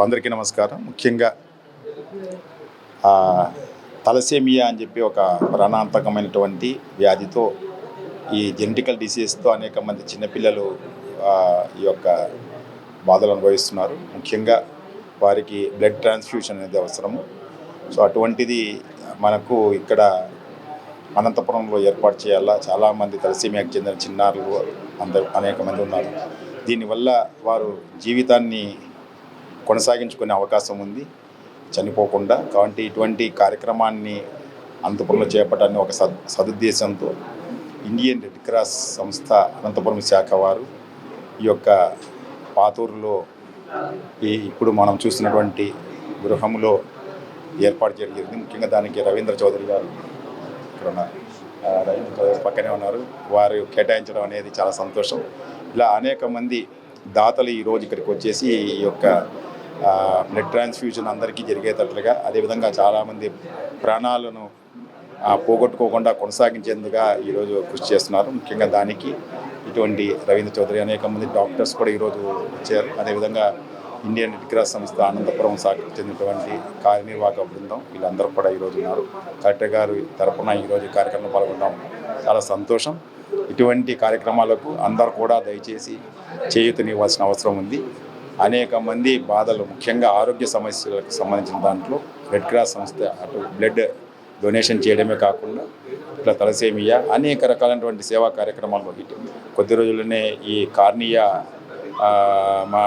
అందరికీ నమస్కారం. ముఖ్యంగా తలసేమియా అని చెప్పి ఒక ప్రాణాంతకమైనటువంటి వ్యాధితో, ఈ జెనెటికల్ డిసీజ్తో అనేక మంది చిన్నపిల్లలు ఈ యొక్క బాధలు అనుభవిస్తున్నారు. ముఖ్యంగా వారికి బ్లడ్ ట్రాన్స్ఫ్యూషన్ అనేది అవసరము. సో అటువంటిది మనకు ఇక్కడ అనంతపురంలో ఏర్పాటు చేయాలా. చాలామంది తలసేమియాకి చెందిన చిన్నారులు అనేక మంది ఉన్నారు. దీనివల్ల వారు జీవితాన్ని కొనసాగించుకునే అవకాశం ఉంది, చనిపోకుండా. కాబట్టి ఇటువంటి కార్యక్రమాన్ని అనంతపురంలో చేపట్టాలని ఒక సదుద్దేశంతో ఇండియన్ రెడ్ క్రాస్ సంస్థ అనంతపురం శాఖ వారు ఈ యొక్క పాతూరులో ఇప్పుడు మనం చూస్తున్నటువంటి గృహంలో ఏర్పాటు జరిగింది. ముఖ్యంగా దానికి రవీంద్ర చౌదరి గారు ఇక్కడ ఉన్నారు, రవీంద్ర చౌదరి పక్కనే ఉన్నారు. వారు కేటాయించడం అనేది చాలా సంతోషం. ఇలా అనేక మంది దాతలు ఈరోజు ఇక్కడికి వచ్చేసి ఈ యొక్క బ్లడ్ ట్రాన్స్ఫ్యూజన్ అందరికీ జరిగేటట్లుగా, అదేవిధంగా చాలామంది ప్రాణాలను పోగొట్టుకోకుండా కొనసాగించేందుగా ఈరోజు కృషి చేస్తున్నారు. ముఖ్యంగా దానికి ఇటువంటి రవీంద్ర చౌదరి, అనేక మంది డాక్టర్స్ కూడా ఈరోజు వచ్చారు. అదేవిధంగా ఇండియన్ రెడ్ క్రాస్ సంస్థ అనంతపురం శాఖకు చెందినటువంటి కార్యనిర్వాహక బృందం, వీళ్ళందరూ కూడా ఈరోజు ఉన్నారు. కలెక్టర్ గారు తరఫున ఈరోజు కార్యక్రమంలో పాల్గొనడం చాలా సంతోషం. ఇటువంటి కార్యక్రమాలకు అందరూ కూడా దయచేసి చేయూతనివ్వాల్సిన అవసరం ఉంది. అనేక మంది బాధలు, ముఖ్యంగా ఆరోగ్య సమస్యలకు సంబంధించిన దాంట్లో రెడ్ క్రాస్ సంస్థ అటు బ్లడ్ డొనేషన్ చేయడమే కాకుండా ఇట్లా తలసేమియా అనేక రకాలైనటువంటి సేవా కార్యక్రమాల్లో కొద్ది రోజుల్లోనే ఈ కార్నియా మా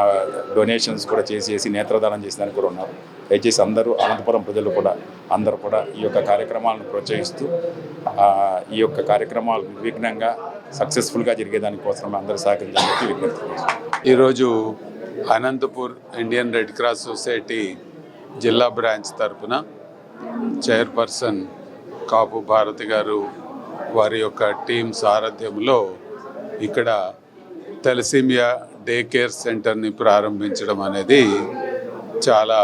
డొనేషన్స్ కూడా చేసేసి నేత్రదానం చేసేదానికి కూడా ఉన్నారు. దయచేసి అందరూ అనంతపురం ప్రజలు కూడా అందరూ కూడా ఈ యొక్క కార్యక్రమాలను ప్రోత్సహిస్తూ ఈ యొక్క కార్యక్రమాలు నిర్విఘ్నంగా సక్సెస్ఫుల్గా జరిగేదానికోసం అందరూ సహకరించాలని విజ్ఞప్తి. ఈరోజు Anantapur Indian red cross society జిల్లా బ్రాంచ్ తరఫున చైర్పర్సన్ కాపు భారతి గారు వారి యొక్క టీం సారథ్యంలో ఇక్కడ తలసేమియా డే కేర్ సెంటర్ని ప్రారంభించడం అనేది చాలా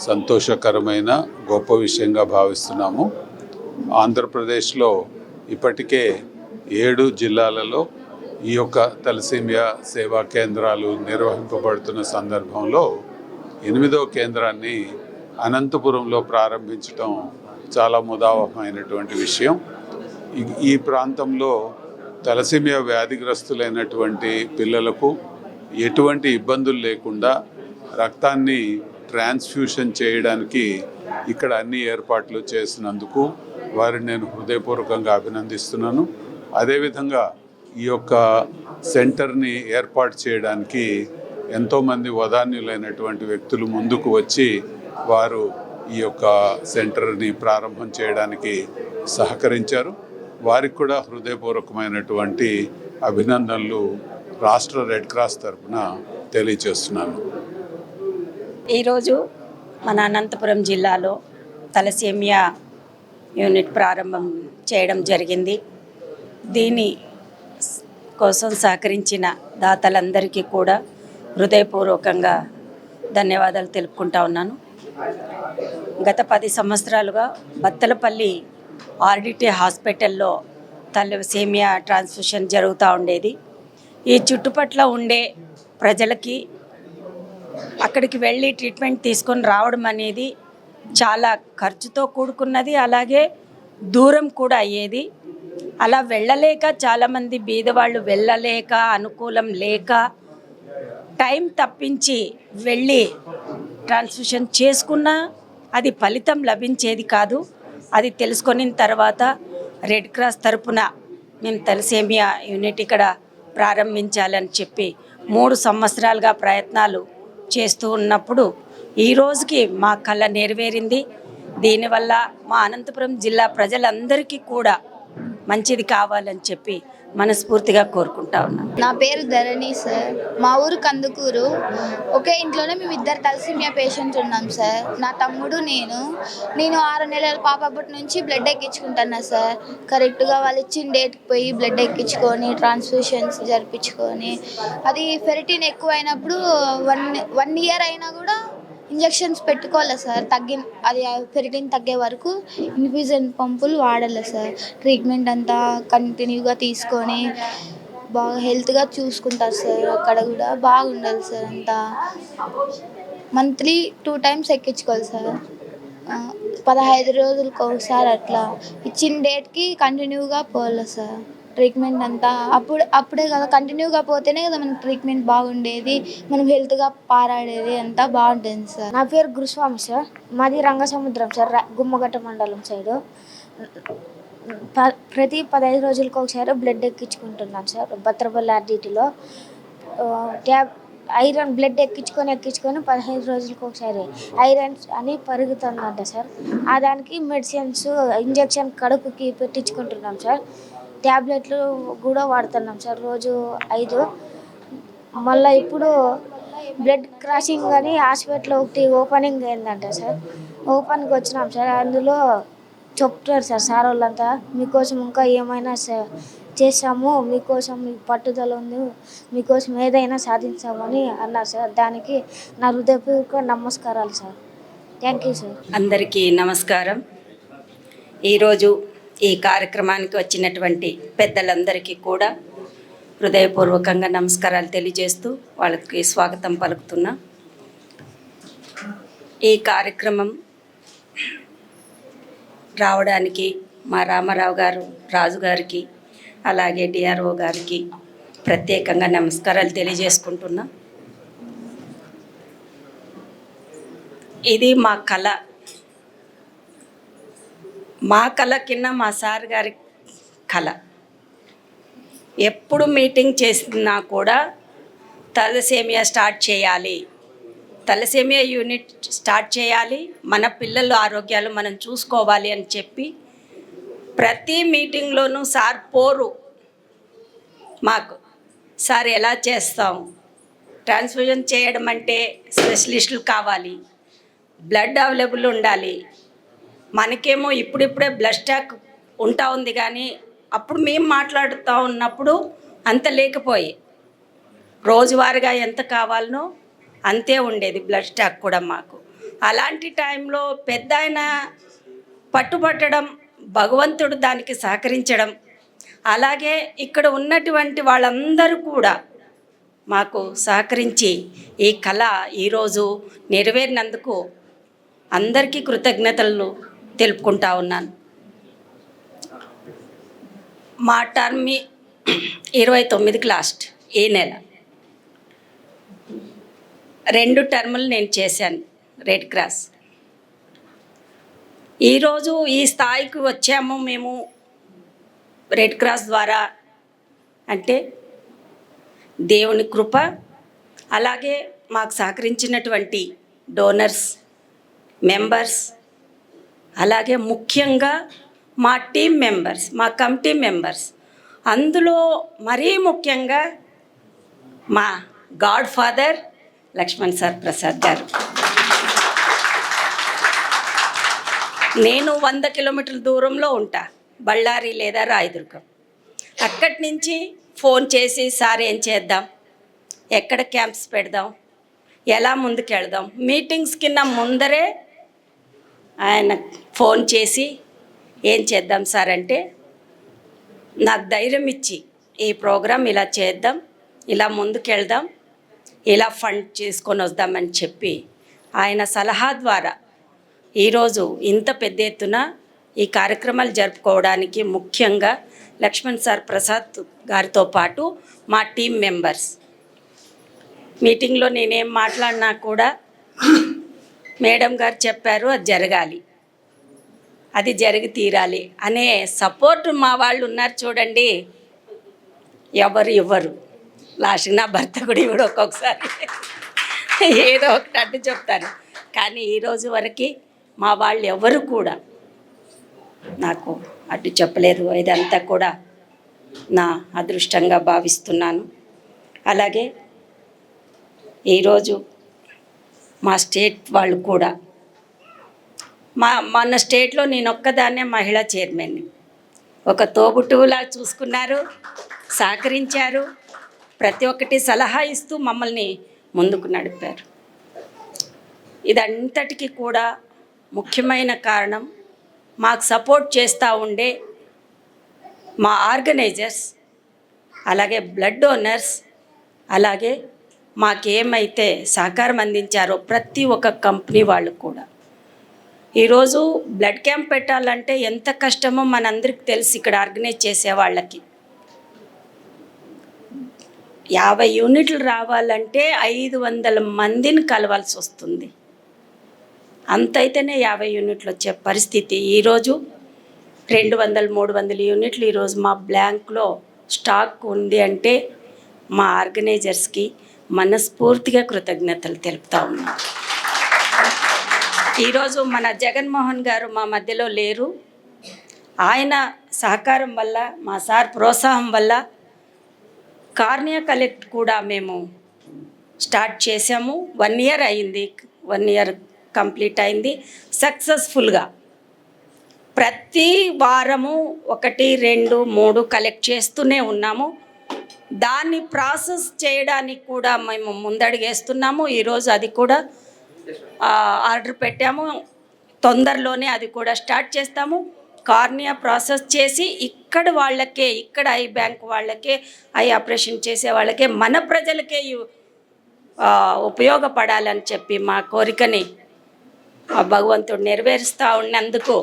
సంతోషకరమైన గొప్ప విషయంగా భావిస్తున్నాము. ఆంధ్రప్రదేశ్లో ఇప్పటికే 7 జిల్లాలలో ఈ యొక్క తలసేమియా సేవా కేంద్రాలు నిర్వహింపబడుతున్న సందర్భంలో 8వ కేంద్రాన్ని అనంతపురంలో ప్రారంభించడం చాలా ముదావహమైనటువంటి విషయం. ఈ ప్రాంతంలో తలసేమియా వ్యాధిగ్రస్తులైనటువంటి పిల్లలకు ఎటువంటి ఇబ్బందులు లేకుండా రక్తాన్ని ట్రాన్స్ఫ్యూషన్ చేయడానికి ఇక్కడ అన్ని ఏర్పాట్లు చేసినందుకు వారిని నేను హృదయపూర్వకంగా అభినందిస్తున్నాను. అదేవిధంగా ఈ యొక్క సెంటర్ని ఏర్పాటు చేయడానికి ఎంతోమంది వదాన్యులైనటువంటి వ్యక్తులు ముందుకు వచ్చి వారు ఈ యొక్క సెంటర్ని ప్రారంభం చేయడానికి సహకరించారు. వారికి కూడా హృదయపూర్వకమైనటువంటి అభినందనలు రాష్ట్ర రెడ్ క్రాస్ తరఫున తెలియజేస్తున్నాను. ఈరోజు మన అనంతపురం జిల్లాలో తలసేమియా యూనిట్ ప్రారంభం చేయడం జరిగింది. దీని కోసం సహకరించిన దాతలందరికీ కూడా హృదయపూర్వకంగా ధన్యవాదాలు తెలుపుకుంటా ఉన్నాను. గత 10 సంవత్సరాలుగా బత్తలపల్లి ఆర్డిటి హాస్పిటల్లో తలసేమియా ట్రాన్స్ఫ్యూషన్ జరుగుతూ ఉండేది. ఈ చుట్టుపట్ల ఉండే ప్రజలకి అక్కడికి వెళ్ళి ట్రీట్మెంట్ తీసుకొని రావడం అనేది చాలా ఖర్చుతో కూడుకున్నది, అలాగే దూరం కూడా అయ్యేది. అలా వెళ్ళలేక చాలామంది బీదవాళ్ళు వెళ్ళలేక, అనుకూలం లేక టైం తప్పించి వెళ్ళి ట్రాన్స్ఫ్యూషన్ చేసుకున్నా అది ఫలితం లభించేది కాదు. అది తెలుసుకొని తర్వాత రెడ్ క్రాస్ తరపున మేము తలసేమియా యూనిట్ ఇక్కడ ప్రారంభించాలని చెప్పి 3 సంవత్సరాలుగా ప్రయత్నాలు చేస్తూ ఉన్నప్పుడు ఈ రోజుకి మా కళ నెరవేరింది. దీనివల్ల మా అనంతపురం జిల్లా ప్రజలందరికీ కూడా మంచిది కావాలని చెప్పి మనస్ఫూర్తిగా కోరుకుంటా ఉన్నాను. నా పేరు ధరణి సార్. మా ఊరు కందుకూరు. ఒకే ఇంట్లోనే మేము 2 తలసేమియా పేషెంట్స్ ఉన్నాం సార్. నా తమ్ముడు నేను 6 నెలల పాప అప్పటి నుంచి బ్లడ్ ఎక్కించుకుంటున్నా సార్. కరెక్ట్గా వాళ్ళు ఇచ్చిన డేట్కి పోయి బ్లడ్ ఎక్కించుకొని ట్రాన్స్ఫ్యూషన్స్ జరిపించుకొని, అది ఫెరిటిన్ ఎక్కువ అయినప్పుడు 1 ఇయర్ అయినా కూడా ఇంజెక్షన్స్ పెట్టుకోవాలి సార్. అది ఫెరిటిన్ తగ్గే వరకు ఇన్ఫ్యూజన్ పంపులు వాడాలి సార్. ట్రీట్మెంట్ అంతా కంటిన్యూగా తీసుకొని బాగా హెల్త్గా చూసుకుంటారు సార్. అక్కడ కూడా బాగుండాలి సార్ అంతా. మంత్లీ 2 టైమ్స్ ఎక్కించుకోవాలి సార్. 15 రోజులకు ఒకసారి అట్లా ఇచ్చిన డేట్కి కంటిన్యూగా పోవాలి సార్. ట్రీట్మెంట్ అంతా అప్పుడే కదా, కంటిన్యూగా పోతేనే కదా మనకి ట్రీట్మెంట్ బాగుండేది, మనం హెల్త్గా పారాడేది అంతా బాగుంటుంది సార్. నా పేరు గురుస్వామి సార్. మాది రంగసముద్రం సార్, గుమ్మగట్ట మండలం సైడు. ప్రతి 15 రోజులకు ఒకసారి బ్లడ్ ఎక్కించుకుంటున్నాం సార్ బత్రపల్లి ఆర్డిటీలో. ఐరన్ బ్లడ్ ఎక్కించుకొని 15 రోజులకు ఒకసారి ఐరన్ అని పెరుగుతుందంట సార్. దానికి మెడిసిన్స్, ఇంజెక్షన్ కడుపుకి పెట్టించుకుంటున్నాం సార్. ట్యాబ్లెట్లు కూడా వాడుతున్నాం సార్, రోజు 5. మళ్ళీ ఇప్పుడు బ్లడ్ క్రాసింగ్ అని హాస్పిటల్ ఒకటి ఓపెనింగ్ అయిందంట సార్. ఓపెన్కి వచ్చినాం సార్. అందులో చెప్తారు సార్ వాళ్ళంతా, మీకోసం ఇంకా ఏమైనా చేస్తాము, మీకోసం మీకు పట్టుదల ఉంది, మీకోసం ఏదైనా సాధించామని అన్నారు సార్. దానికి నా హృదయపూర్వక నమస్కారాలు సార్. Thank you sir. అందరికీ నమస్కారం. ఈరోజు ఈ కార్యక్రమానికి వచ్చినటువంటి పెద్దలందరికీ కూడా హృదయపూర్వకంగా నమస్కారాలు తెలియజేస్తూ వాళ్ళకి స్వాగతం పలుకుతున్నా. ఈ కార్యక్రమం రావడానికి మా రామారావు గారు, రాజు గారికి, అలాగే డిఆర్ఓ గారికి ప్రత్యేకంగా నమస్కారాలు తెలియజేసుకుంటున్నా. ఇది మా కళ. మా కళ కింద మా సార్ గారి కళ. ఎప్పుడు మీటింగ్ చేసినా కూడా తలసేమియా స్టార్ట్ చేయాలి, తలసేమియా యూనిట్ స్టార్ట్ చేయాలి, మన పిల్లల ఆరోగ్యాలు మనం చూసుకోవాలి అని చెప్పి ప్రతి మీటింగ్లోనూ సార్ పోరు మాకు. సార్ ఎలా చేస్తాం, ట్రాన్స్ఫ్యూజన్ చేయడం అంటే స్పెషలిస్టులు కావాలి, బ్లడ్ అవైలబుల్ ఉండాలి. మనకేమో ఇప్పుడిప్పుడే బ్లడ్ స్టాక్ ఉంటా ఉంది, కానీ అప్పుడు మేము మాట్లాడుతూ ఉన్నప్పుడు అంత లేకపోయి రోజువారీగా ఎంత కావాలనో అంతే ఉండేది బ్లడ్ స్టాక్ కూడా మాకు. అలాంటి టైంలో పెద్ద ఆయన పట్టుబట్టడం, భగవంతుడు దానికి సహకరించడం, అలాగే ఇక్కడ ఉన్నటువంటి వాళ్ళందరూ కూడా మాకు సహకరించి ఈ కళ ఈరోజు నెరవేరినందుకు అందరికీ కృతజ్ఞతలు తెలుపుకుంటా ఉన్నాను. మా టర్మ్ 29కి లాస్ట్, ఈ నెల 2 టర్ములు నేను చేశాను రెడ్ క్రాస్. ఈరోజు ఈ స్థాయికి వచ్చాము మేము రెడ్ క్రాస్ ద్వారా అంటే దేవుని కృప, అలాగే మాకు సహకరించినటువంటి డోనర్స్, మెంబర్స్, అలాగే ముఖ్యంగా మా టీం మెంబర్స్, మా కమిటీ మెంబర్స్, అందులో మరీ ముఖ్యంగా మా godfather Lakshman sir Prasad గారు. నేను 100 కిలోమీటర్ల దూరంలో ఉంటా, బళ్ళారి లేదా రాయదుర్గం. అక్కడి నుంచి ఫోన్ చేసి సార్ ఏం చేద్దాం, ఎక్కడ క్యాంప్స్ పెడదాం, ఎలా ముందుకెళ్దాం, మీటింగ్స్ కింద ముందరే ఆయన ఫోన్ చేసి ఏం చేద్దాం సార్ అంటే నాకు ధైర్యం ఇచ్చి ఈ ప్రోగ్రాం ఇలా చేద్దాం, ఇలా ముందుకెళ్దాం, ఇలా ఫండ్ చేసుకొని వద్దామని చెప్పి ఆయన సలహా ద్వారా ఈరోజు ఇంత పెద్ద ఎత్తున ఈ కార్యక్రమాలు జరుపుకోవడానికి ముఖ్యంగా లక్ష్మణ్ సార్ ప్రసాద్ గారితో పాటు మా టీం మెంబర్స్. మీటింగ్లో నేనేం మాట్లాడినా కూడా మేడం గారు చెప్పారు అది జరగాలి, అది జరిగి తీరాలి అనే సపోర్ట్ మా వాళ్ళు ఉన్నారు చూడండి. ఎవరు ఇవ్వరు, లాస్ట్కి నా భర్త కూడా ఇవ్వడు, ఒక్కొక్కసారి ఏదో ఒకటి అడ్డు చెప్తారు. కానీ ఈరోజు వరకు మా వాళ్ళు ఎవరు కూడా నాకు అడ్డు చెప్పలేదు. ఇదంతా కూడా నా అదృష్టంగా భావిస్తున్నాను. అలాగే ఈరోజు మా స్టేట్ వాళ్ళు కూడా మన స్టేట్లో నేను ఒక్కదాన్నే మహిళా చైర్మన్ని, ఒక తోబుట్టువులా చూసుకున్నారు, సహకరించారు, ప్రతి ఒక్కటి సలహా ఇస్తూ మమ్మల్ని ముందుకు నడిపారు. ఇదంతటికీ కూడా ముఖ్యమైన కారణం మాకు సపోర్ట్ చేస్తూ ఉండే మా ఆర్గనైజర్స్, అలాగే బ్లడ్ డోనర్స్, అలాగే మాకేమైతే సహకారం అందించారో ప్రతి ఒక్క కంపెనీ వాళ్ళు కూడా. ఈరోజు బ్లడ్ క్యాంప్ పెట్టాలంటే ఎంత కష్టమో మనందరికి తెలుసు. ఇక్కడ ఆర్గనైజ్ చేసే వాళ్ళకి 50 యూనిట్లు రావాలంటే 500 మందిని కలవాల్సి వస్తుంది. అంతైతేనే 50 యూనిట్లు వచ్చే పరిస్థితి. ఈరోజు 200, 300 యూనిట్లు ఈరోజు మా బ్యాంక్లో స్టాక్ ఉంది అంటే మా ఆర్గనైజర్స్కి మనస్ఫూర్తిగా కృతజ్ఞతలు తెలుపుతా ఉన్నాం. ఈరోజు మన జగన్మోహన్ గారు మా మధ్యలో లేరు. ఆయన సహకారం వల్ల, మా సార్ ప్రోత్సాహం వల్ల కార్నియా కలెక్ట్ కూడా మేము స్టార్ట్ చేసాము. 1 ఇయర్ అయింది, 1 ఇయర్ కంప్లీట్ అయింది సక్సెస్ఫుల్గా. ప్రతి వారము 1, 2, 3 కలెక్ట్ చేస్తూనే ఉన్నాము. దాన్ని ప్రాసెస్ చేయడానికి కూడా మేము ముందడుగేస్తున్నాము. ఈరోజు అది కూడా ఆర్డర్ పెట్టాము. తొందరలోనే అది కూడా స్టార్ట్ చేస్తాము. కార్నియా ప్రాసెస్ చేసి ఇక్కడ వాళ్ళకే, ఇక్కడ ఐ బ్యాంక్ వాళ్ళకే, ఐ ఆపరేషన్ చేసే వాళ్ళకే, మన ప్రజలకే ఉపయోగపడాలని చెప్పి మా కోరికని భగవంతుడు నెరవేరుస్తూ ఉన్నందుకు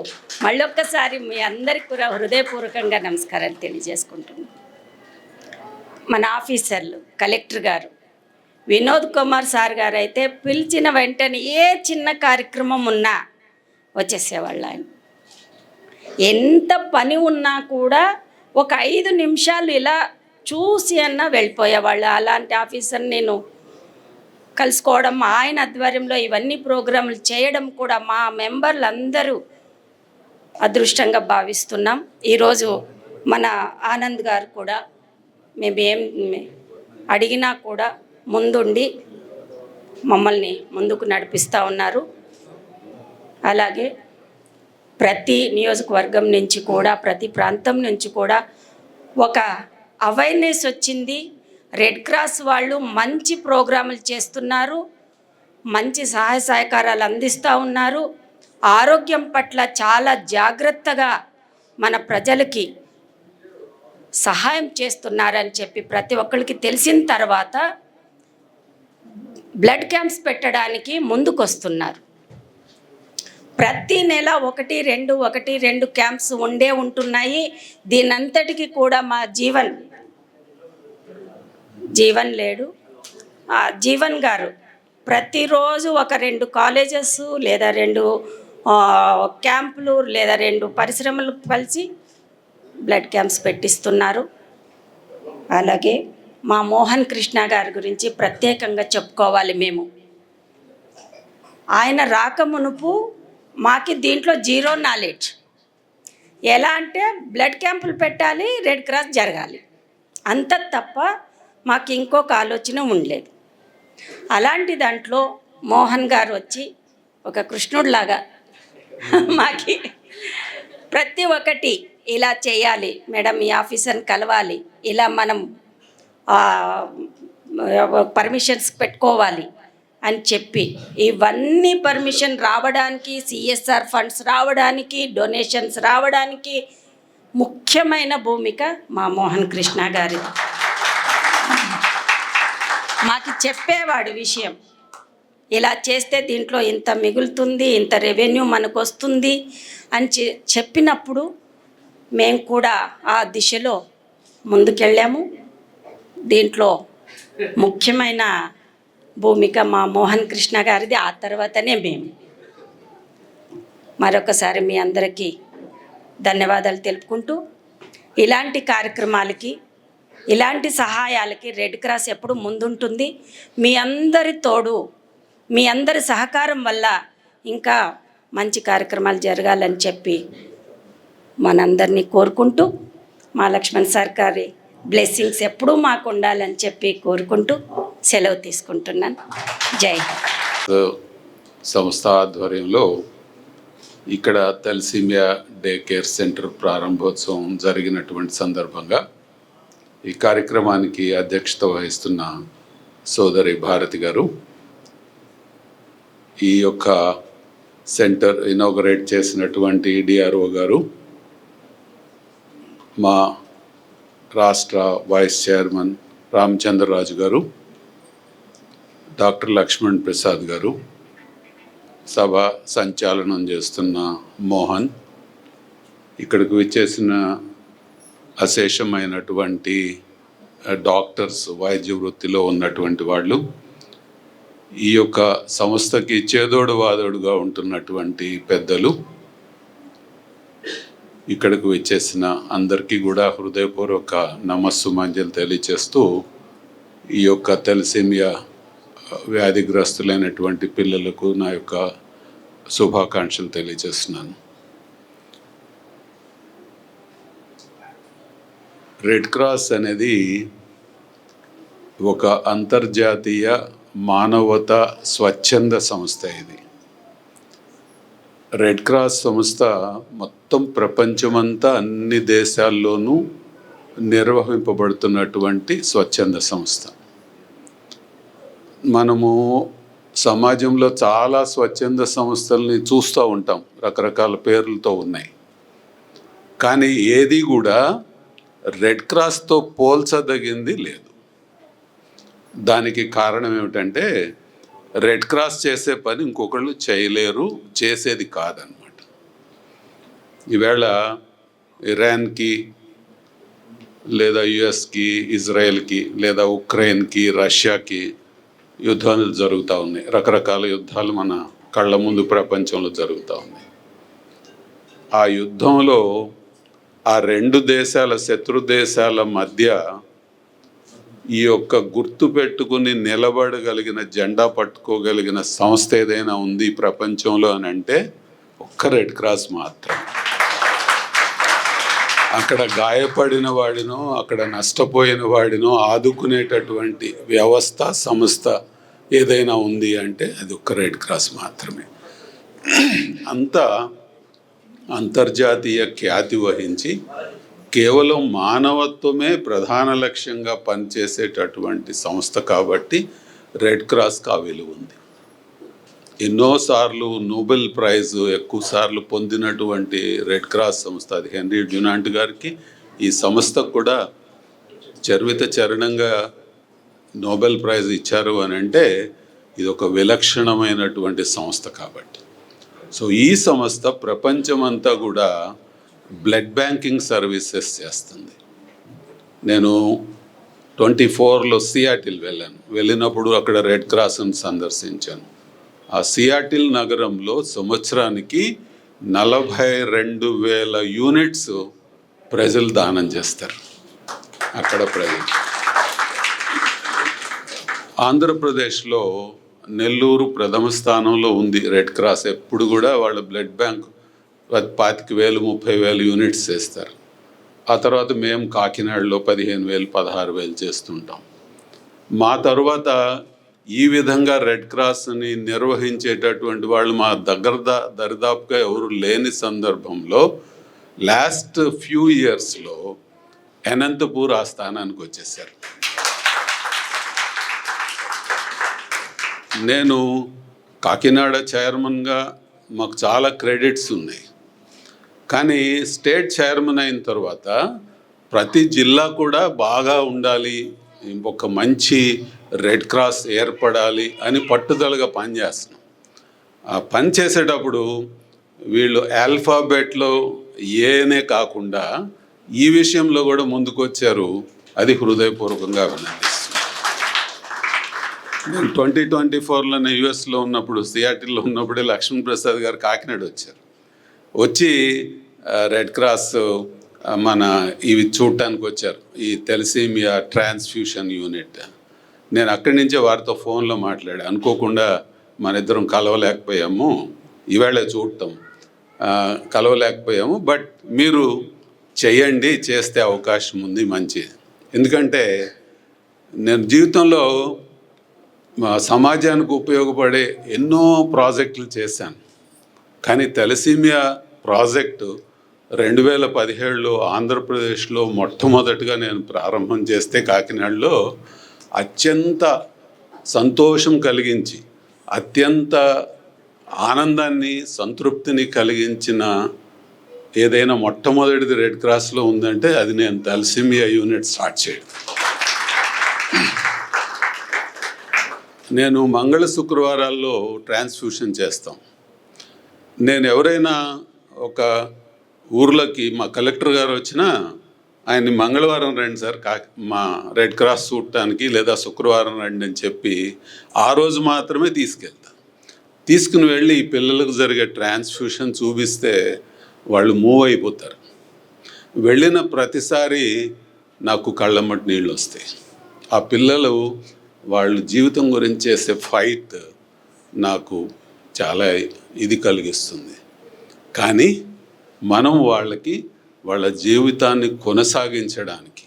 మళ్ళొక్కసారి మీ అందరికీ కూడా హృదయపూర్వకంగా నమస్కారాలు తెలియజేసుకుంటున్నాను. మన ఆఫీసర్లు, కలెక్టర్ గారు వినోద్ కుమార్ సార్ గారు అయితే పిలిచిన వెంటనే ఏ చిన్న కార్యక్రమం ఉన్నా వచ్చేసేవాళ్ళు. ఆయన ఎంత పని ఉన్నా కూడా ఒక 5 నిమిషాలు ఇలా చూసి అన్నా వెళ్ళిపోయేవాళ్ళు. అలాంటి ఆఫీసర్ నేను కలుసుకోవడం, ఆయన ఆధ్వర్యంలో ఇవన్నీ ప్రోగ్రాములు చేయడం కూడా మా మెంబర్లు అందరూ అదృష్టంగా భావిస్తున్నాం. ఈరోజు మన ఆనంద్ గారు కూడా మేమేం అడిగినా కూడా ముందుండి మమ్మల్ని ముందుకు నడిపిస్తూ ఉన్నారు. అలాగే ప్రతి నియోజకవర్గం నుంచి కూడా, ప్రతి ప్రాంతం నుంచి కూడా ఒక అవేర్నెస్ వచ్చింది. రెడ్ క్రాస్ వాళ్ళు మంచి ప్రోగ్రాములు చేస్తున్నారు, మంచి సహాయ సహకారాలు అందిస్తూ ఉన్నారు. ఆరోగ్యం పట్ల చాలా జాగ్రత్తగా మన ప్రజలకి సహాయం చేస్తున్నారని చెప్పి ప్రతి ఒక్కరికి తెలిసిన తర్వాత బ్లడ్ క్యాంప్స్ పెట్టడానికి ముందుకొస్తున్నారు. ప్రతి నెల 1-2 క్యాంప్స్ ఉంటున్నాయి. దీనంతటికి కూడా మా జీవన్ లేడు, జీవన్ గారు ప్రతిరోజు ఒక 2 కాలేజెస్ లేదా 2 క్యాంపులు లేదా 2 పరిశ్రమలు కలిసి బ్లడ్ క్యాంప్స్ పెట్టిస్తున్నారు. అలాగే మా మోహన్ కృష్ణ గారి గురించి ప్రత్యేకంగా చెప్పుకోవాలి. మేము ఆయన రాకమునుపు మాకి దీంట్లో 0 నాలెడ్జ్. ఎలా అంటే బ్లడ్ క్యాంపులు పెట్టాలి, రెడ్ క్రాస్ జరగాలి, అంత తప్ప మాకు ఇంకొక ఆలోచన ఉండలేదు. అలాంటి దాంట్లో మోహన్ గారు వచ్చి ఒక కృష్ణుడిలాగా మాకి ప్రతి ఒక్కటి ఇలా చేయాలి మేడం, ఈ ఆఫీసర్ని కలవాలి, ఇలా మనం పర్మిషన్స్ పెట్టుకోవాలి అని చెప్పి ఇవన్నీ పర్మిషన్ రావడానికి, సిఎస్ఆర్ ఫండ్స్ రావడానికి, డొనేషన్స్ రావడానికి ముఖ్యమైన భూమిక మా మోహన్ కృష్ణ గారిది. మాకు చెప్పేవాడు విషయం, ఇలా చేస్తే దీంట్లో ఇంత మిగులుతుంది, ఇంత రెవెన్యూ మనకు వస్తుంది అని చెప్పినప్పుడు మేము కూడా ఆ దిశలో ముందుకెళ్ళాము. దీంట్లో ముఖ్యమైన భూమిక మా మోహన్ కృష్ణ గారిది, ఆ తర్వాతనే మేము. మరొకసారి మీ అందరికీ ధన్యవాదాలు తెలుపుకుంటూ, ఇలాంటి కార్యక్రమాలకి, ఇలాంటి సహాయాలకి రెడ్ క్రాస్ ఎప్పుడు ముందుంటుంది. మీ అందరి తోడు, మీ అందరి సహకారం వల్ల ఇంకా మంచి కార్యక్రమాలు జరగాలని చెప్పి మనందరినీ కోరుకుంటూ, మా లక్ష్మణ్ సార్ గారి బ్లెస్సింగ్స్ ఎప్పుడూ మాకు ఉండాలని చెప్పి కోరుకుంటూ సెలవు తీసుకుంటున్నాను. జై హింద్. సంస్థ ఆధ్వర్యంలో ఇక్కడ తలసీమియా డే కేర్ సెంటర్ ప్రారంభోత్సవం జరిగినటువంటి సందర్భంగా ఈ కార్యక్రమానికి అధ్యక్షత వహిస్తున్న సోదరి భారతి గారు, ఈ యొక్క సెంటర్ ఇనాగరేట్ చేసినటువంటి డిఆర్ఓ గారు, మా రాష్ట్ర వైస్ చైర్మన్ రామచంద్రరాజు గారు, డాక్టర్ లక్ష్మణ్ ప్రసాద్ గారు, సభ సంచాలనం చేస్తున్న మోహన్, ఇక్కడికి విచ్చేసిన అశేషమైనటువంటి డాక్టర్స్, వైద్య వృత్తిలో ఉన్నటువంటి వాళ్ళు, ఈ యొక్క సంస్థకి చేదోడు వాదోడుగా ఉంటున్నటువంటి పెద్దలు, ఇక్కడికి విచ్చేసిన అందరికీ కూడా హృదయపూర్వక నమస్సుమాంజలు తెలియచేస్తూ ఈ యొక్క తలసేమియా వ్యాధిగ్రస్తులైనటువంటి పిల్లలకు నా యొక్క శుభాకాంక్షలు తెలియజేస్తున్నాను. రెడ్ క్రాస్ అనేది ఒక అంతర్జాతీయ మానవతా స్వచ్ఛంద సంస్థ. ఇది రెడ్ క్రాస్ సంస్థ మొత్తం ప్రపంచమంతా అన్ని దేశాల్లోనూ నిర్వహింపబడుతున్నటువంటి స్వచ్ఛంద సంస్థ. మనము సమాజంలో చాలా స్వచ్ఛంద సంస్థల్ని చూస్తూ ఉంటాం, రకరకాల పేర్లతో ఉన్నాయి. కానీ ఏది కూడా రెడ్ క్రాస్తో పోల్చదగింది లేదు. దానికి కారణం ఏమిటంటే రెడ్ క్రాస్ చేసే పని ఇంకొకళ్ళు చేయలేరు, చేసేది కాదనమాట. ఈవేళ ఇరాన్కి లేదా యుఎస్కి, ఇజ్రాయెల్కి లేదా ఉక్రెయిన్కి, రష్యాకి యుద్ధాలు జరుగుతూ ఉన్నాయి. రకరకాల యుద్ధాలు మన కళ్ళ ముందు ప్రపంచంలో జరుగుతూ ఉన్నాయి. ఆ యుద్ధంలో ఆ రెండు దేశాల, శత్రు దేశాల మధ్య ఈ యొక్క గుర్తు పెట్టుకుని నిలబడగలిగిన, జెండా పట్టుకోగలిగిన సంస్థ ఏదైనా ఉంది ప్రపంచంలో అని అంటే ఒక్క రెడ్ క్రాస్ మాత్రం. అక్కడ గాయపడిన వాడినో, అక్కడ నష్టపోయిన వాడినో ఆదుకునేటటువంటి వ్యవస్థ, సంస్థ ఏదైనా ఉంది అంటే అది ఒక్క రెడ్ క్రాస్ మాత్రమే. అంతా అంతర్జాతీయ ఖ్యాతి వహించి కేవలం మానవత్వమే ప్రధాన లక్ష్యంగా పనిచేసేటటువంటి సంస్థ కాబట్టి రెడ్ క్రాస్కి ఆ విలువ ఉంది. ఎన్నోసార్లు నోబెల్ ప్రైజ్ ఎక్కువసార్లు పొందినటువంటి రెడ్ క్రాస్ సంస్థ, అది హెన్రీ డ్యునాంట్ గారికి, ఈ సంస్థకు కూడా చరణంగా నోబెల్ ప్రైజ్ ఇచ్చారు అని అంటే ఇది ఒక విలక్షణమైనటువంటి సంస్థ కాబట్టి. సో ఈ సంస్థ ప్రపంచమంతా కూడా బ్లడ్ బ్యాంకింగ్ సర్వీసెస్ చేస్తుంది. నేను 24లో సియాటిల్ వెళ్ళినప్పుడు అక్కడ రెడ్ క్రాస్ని సందర్శించాను. ఆ సియాటిల్ నగరంలో సంవత్సరానికి 42,000 యూనిట్స్ ప్రజలు దానం చేస్తారు. అక్కడ ప్రజలు. ఆంధ్రప్రదేశ్లో నెల్లూరు ప్రథమ స్థానంలో ఉంది రెడ్ క్రాస్. ఎప్పుడు కూడా వాళ్ళ బ్లడ్ బ్యాంక్ 25,000, 30,000 యూనిట్స్ చేస్తారు. ఆ తర్వాత మేము కాకినాడలో 15,000, 16,000 చేస్తుంటాం. మా తరువాత ఈ విధంగా రెడ్ క్రాస్ని నిర్వహించేటటువంటి వాళ్ళు మా దరిదాపుగా ఎవరు లేని సందర్భంలో లాస్ట్ ఫ్యూ ఇయర్స్లో అనంతపూర్ ఆ స్థానానికి వచ్చేసారు. నేను కాకినాడ చైర్మన్గా మాకు చాలా క్రెడిట్స్ ఉన్నాయి. కానీ స్టేట్ చైర్మన్ అయిన తర్వాత ప్రతి జిల్లా కూడా బాగా ఉండాలి, ఒక మంచి రెడ్ క్రాస్ ఏర్పడాలి అని పట్టుదలగా పనిచేస్తున్నాం. ఆ పని చేసేటప్పుడు వీళ్ళు ఆల్ఫాబెట్లో ఏనే కాకుండా ఈ విషయంలో కూడా ముందుకొచ్చారు. అది హృదయపూర్వకంగా అభినందిస్తున్నాను. నేను 2024లోనే యుఎస్లో ఉన్నప్పుడు, సియాటిల్లో ఉన్నప్పుడే లక్ష్మణ్ ప్రసాద్ గారు కాకినాడ వచ్చారు. వచ్చి రెడ్ క్రాస్ మన ఇవి చూడటానికి వచ్చారు, ఈ తలసేమియా ట్రాన్స్ఫ్యూషన్ యూనిట్. నేను అక్కడి నుంచే వారితో ఫోన్లో మాట్లాడా. అనుకోకుండా మన ఇద్దరం కలవలేకపోయాము, ఈవేళ చూడటం కలవలేకపోయాము. బట్ మీరు చెయ్యండి, చేస్తే అవకాశం ఉంది మంచిది. ఎందుకంటే నేను జీవితంలో సమాజానికి ఉపయోగపడే ఎన్నో ప్రాజెక్టులు చేశాను. కానీ తలసేమియా ప్రాజెక్టు 2017లో ఆంధ్రప్రదేశ్లో మొట్టమొదటిగా నేను ప్రారంభం చేస్తే కాకినాడలో అత్యంత సంతోషం కలిగించి, అత్యంత ఆనందాన్ని, సంతృప్తిని కలిగించిన ఏదైనా మొట్టమొదటిది రెడ్ క్రాస్లో ఉందంటే అది నేను తలసేమియా యూనిట్ స్టార్ట్ చేయడం. నేను మంగళ శుక్రవారాల్లో ట్రాన్స్ఫ్యూషన్ చేస్తాం. నేను ఎవరైనా ఒక ఊర్లోకి మా కలెక్టర్ గారు వచ్చినా ఆయన్ని మంగళవారం రండి సార్ మా రెడ్ క్రాస్ చూడటానికి, లేదా శుక్రవారం రండి అని చెప్పి ఆ రోజు మాత్రమే తీసుకుని వెళ్ళి ఈ పిల్లలకు జరిగే ట్రాన్స్ఫ్యూషన్ చూపిస్తే వాళ్ళు మూవ్ అయిపోతారు. వెళ్ళిన ప్రతిసారి నాకు కళ్ళమ్మటి నీళ్ళు వస్తాయి. ఆ పిల్లలు వాళ్ళ జీవితం గురించి చేసే ఫైట్ నాకు చాలా ఇది కలిగిస్తుంది. కానీ మనం వాళ్ళకి వాళ్ళ జీవితాన్ని కొనసాగించడానికి,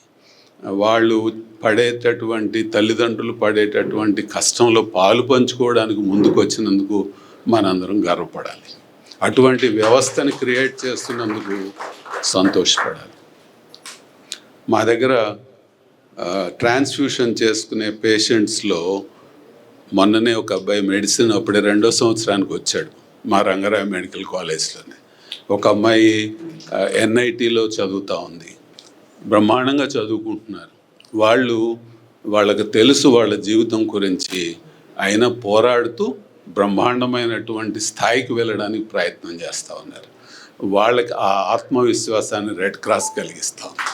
వాళ్ళు పడేటటువంటి తల్లిదండ్రులు పడేటటువంటి కష్టంలో పాలు పంచుకోవడానికి ముందుకు వచ్చినందుకు మనందరం గర్వపడాలి. అటువంటి వ్యవస్థని క్రియేట్ చేస్తున్నందుకు సంతోషపడాలి. మా దగ్గర ట్రాన్స్ఫ్యూషన్ చేసుకునే పేషెంట్స్లో మొన్ననే ఒక అబ్బాయి మెడిసిన్ అప్పుడే 2వ సంవత్సరానికి వచ్చాడు మా రంగారావు మెడికల్ కాలేజ్లోనే. ఒక అమ్మాయి NITలో చదువుతూ ఉంది, బ్రహ్మాండంగా చదువుకుంటున్నారు. వాళ్ళకి తెలుసు వాళ్ళ జీవితం గురించి, అయినా పోరాడుతూ బ్రహ్మాండమైనటువంటి స్థాయికి వెళ్ళడానికి ప్రయత్నం చేస్తూ ఉన్నారు. వాళ్ళకి ఆ ఆత్మవిశ్వాసాన్ని రెడ్ క్రాస్ కలిగిస్తూ ఉంది.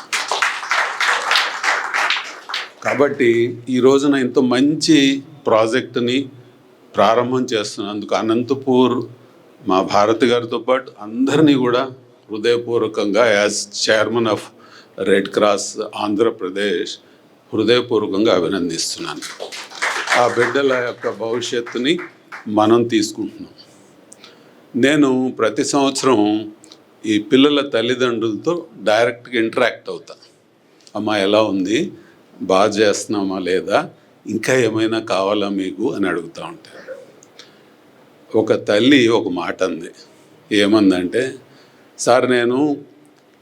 కాబట్టి ఈ రోజున ఇంత మంచి ప్రాజెక్టుని ప్రారంభం చేస్తున్నందుకు అనంతపూర్ మా భారతి గారితో పాటు అందరినీ కూడా హృదయపూర్వకంగా as chairman of red cross Andhra Pradesh హృదయపూర్వకంగా అభినందిస్తున్నాను. ఆ బిడ్డల యొక్క భవిష్యత్తుని మనం తీసుకుంటున్నాం. నేను ప్రతి సంవత్సరం ఈ పిల్లల తల్లిదండ్రులతో డైరెక్ట్గా ఇంటరాక్ట్ అవుతా. అమ్మ ఎలా ఉంది, బాగా చేస్తున్నామా లేదా, ఇంకా ఏమైనా కావాలా మీకు అని అడుగుతూ ఉంటాను. ఒక తల్లి ఒక మాట అంది. ఏమందంటే, సార్ నేను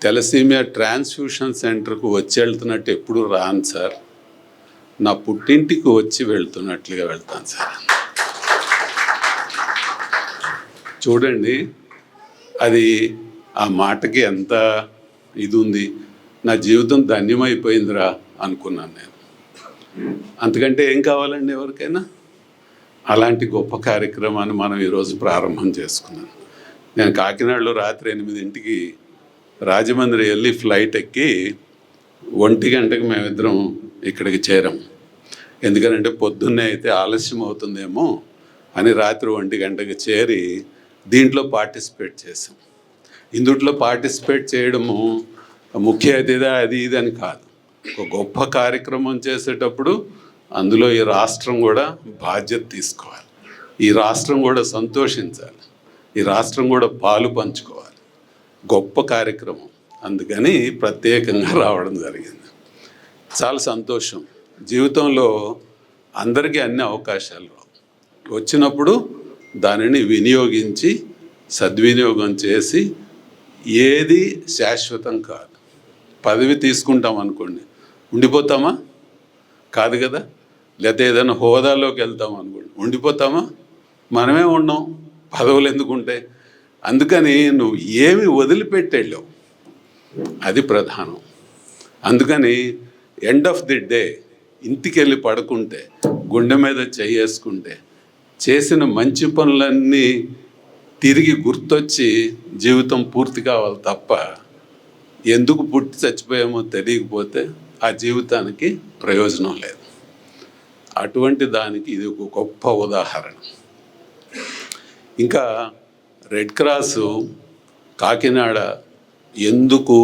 తెలసీమియా ట్రాన్స్ఫ్యూషన్ సెంటర్కు వచ్చి వెళ్తున్నట్టు ఎప్పుడు రాను సార్, నా పుట్టింటికి వచ్చి వెళ్తున్నట్లుగా వెళ్తాను సార్. చూడండి, అది ఆ మాటకి ఎంత ఇది ఉంది. నా జీవితం ధన్యమైపోయిందిరా అనుకున్నాను నేను. అంతకంటే ఏం కావాలండి ఎవరికైనా? అలాంటి గొప్ప కార్యక్రమాన్ని మనం ఈరోజు ప్రారంభం చేసుకున్నాను. నేను కాకినాడలో రాత్రి 8ంటికి రాజమండ్రి వెళ్ళి ఫ్లైట్ ఎక్కి 1 గంటకి మేమిద్దరం ఇక్కడికి చేరాం. ఎందుకంటే పొద్దున్నే అయితే ఆలస్యం అవుతుందేమో అని రాత్రి 1 గంటకి చేరి దీంట్లో పార్టిసిపేట్ చేసాం. ఇందుట్లో పార్టిసిపేట్ చేయడము ముఖ్య అతిథి అది ఇది అని కాదు. ఒక గొప్ప కార్యక్రమం చేసేటప్పుడు అందులో ఈ రాష్ట్రం కూడా బాధ్యత తీసుకోవాలి, ఈ రాష్ట్రం కూడా సంతోషించాలి, ఈ రాష్ట్రం కూడా పాలు పంచుకోవాలి. గొప్ప కార్యక్రమం, అందుకని ప్రత్యేకంగా రావడం జరిగింది. చాలా సంతోషం. జీవితంలో అందరికీ అన్ని అవకాశాలు రావు. వచ్చినప్పుడు దానిని వినియోగించి సద్వినియోగం చేసి, ఏది శాశ్వతం కాదు. పదవి తీసుకుంటాం అనుకోండి, ఉండిపోతామా? కాదు కదా. లేకపోతే ఏదైనా హోదాలోకి వెళ్తాం అనుకోండి, ఉండిపోతామా? మనమే ఉన్నాం, పదవులు ఎందుకు ఉంటాయి? అందుకని నువ్వు ఏమి వదిలిపెట్టేళ్ళావు, అది ప్రధానం. అందుకని ఎండ్ ఆఫ్ ది డే ఇంటికి వెళ్ళి పడుకుంటే, గుండె మీద చేసుకుంటే, చేసిన మంచి పనులన్నీ తిరిగి గుర్తొచ్చి జీవితం పూర్తి కావాలి తప్ప, ఎందుకు పుట్టి చచ్చిపోయామో తెలియకపోతే ఆ జీవితానికి ప్రయోజనం లేదు. అటువంటి దానికి ఇది ఒక గొప్ప ఉదాహరణ. ఇంకా రెడ్ క్రాసు కాకినాడ ఎందుకు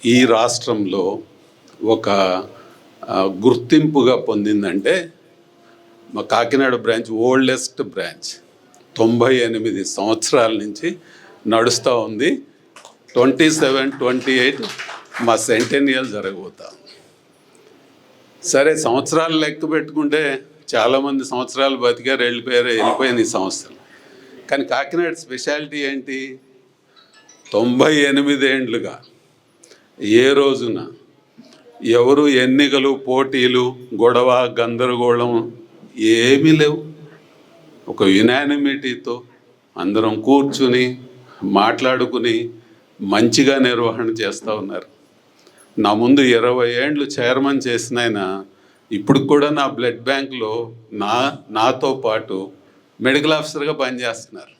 ఈ రాష్ట్రంలో ఒక గుర్తింపుగా పొందిందంటే, మా కాకినాడ బ్రాంచ్ ఓల్డెస్ట్ బ్రాంచ్, 98 సంవత్సరాల నుంచి నడుస్తూ ఉంది. 27, 28 మా సెంటెనియల్ జరగబోతా. సరే, సంవత్సరాలు లెక్క పెట్టుకుంటే చాలామంది సంవత్సరాలు బతికారు, వెళ్ళిపోయిన ఈ సంవత్సరం. కానీ కాకినాడ స్పెషాలిటీ ఏంటి? 98 ఏండ్లుగా ఏ రోజున ఎవరు ఎన్నికలు, పోటీలు, గొడవ, గందరగోళం ఏమీ లేవు. ఒక యునానిమిటీతో అందరం కూర్చుని మాట్లాడుకుని మంచిగా నిర్వహణ చేస్తూ ఉన్నారు. నా ముందు 20 ఏండ్లు చైర్మన్ చేసిన ఆయన ఇప్పుడు కూడా నా బ్లడ్ బ్యాంక్లో నాతో పాటు మెడికల్ ఆఫీసర్గా పనిచేస్తున్నారు.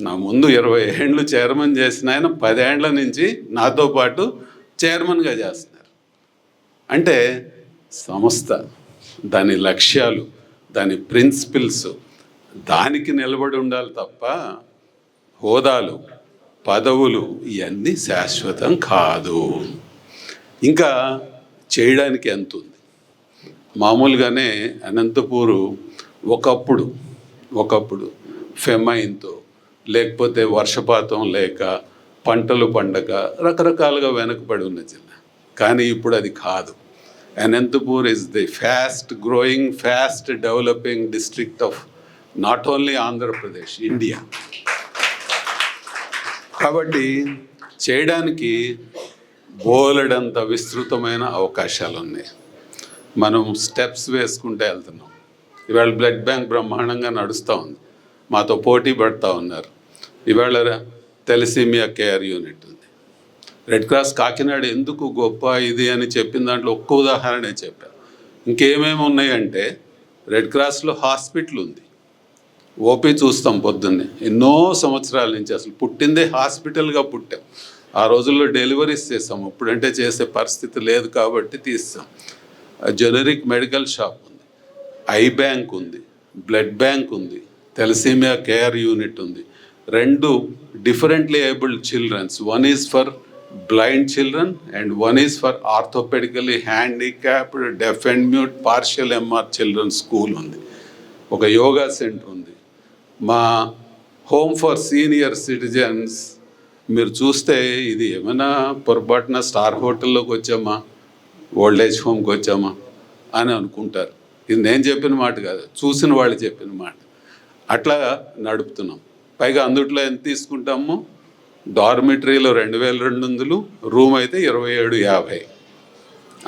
నా ముందు 20 ఏళ్ళు చైర్మన్ చేసిన ఆయన 10 ఏళ్ల నుంచి నాతో పాటు చైర్మన్గా చేస్తున్నారు. అంటే సంస్థ, దాని లక్ష్యాలు, దాని ప్రిన్సిపిల్స్, దానికి నిలబడి ఉండాలి తప్ప హోదాలు, పదవులు ఇవన్నీ శాశ్వతం కాదు. ఇంకా చేయడానికి ఎంత ఉంది. మామూలుగానే అనంతపూరు ఒకప్పుడు ఫెమైన్తో, లేకపోతే వర్షపాతం లేక, పంటలు పండక రకరకాలుగా వెనకబడి ఉన్న జిల్లా. కానీ ఇప్పుడు అది కాదు. Anantapur is the fast growing, fast developing district of not only Andhra Pradesh, India. కాబట్టి చేయడానికి బోలెడంత విస్తృతమైన అవకాశాలు ఉన్నాయి. మనం స్టెప్స్ వేసుకుంటే వెళ్తున్నాం. ఇవాళ బ్లడ్ బ్యాంక్ బ్రహ్మాండంగా నడుస్తూ ఉంది, మాతో పోటీ పడుతూ ఉన్నారు. ఇవాళ తెలసీమియా కేర్ యూనిట్ ఉంది. రెడ్ క్రాస్ కాకినాడ ఎందుకు గొప్ప ఇది అని చెప్పిన దాంట్లో ఒక్క ఉదాహరణే చెప్పాను. ఇంకేమేమి ఉన్నాయంటే రెడ్ క్రాస్లో హాస్పిటల్ ఉంది, ఓపీ చూస్తాం పొద్దున్నే. ఎన్నో సంవత్సరాల నుంచి అసలు పుట్టిందే హాస్పిటల్గా పుట్టాం. ఆ రోజుల్లో డెలివరీస్ చేస్తాం, ఇప్పుడంటే చేసే పరిస్థితి లేదు కాబట్టి తీస్తాం. జనరిక్ మెడికల్ షాప్ ఉంది, ఐ బ్యాంక్ ఉంది, బ్లడ్ బ్యాంక్ ఉంది, తెలసీమియా కేర్ యూనిట్ ఉంది. 2 differently abled childrens, one is for blind children and one is for orthopedically handicapped, deaf and mute, partial MR children school ఉంది. ఒక yoga centre ఉంది. మా home for senior citizens మీరు చూస్తే ఇది ఏమైనా పొరపాటున స్టార్ హోటల్లోకి వచ్చామా, ఓల్డేజ్ హోమ్కి వచ్చామా అని అనుకుంటారు. ఇది నేను చెప్పిన మాట కాదు, చూసిన వాళ్ళు చెప్పిన మాట. అట్లా నడుపుతున్నాం. పైగా అందుట్లో ఎంత తీసుకుంటాము, డార్మిటరీలో 2200, రూమ్ అయితే 2750.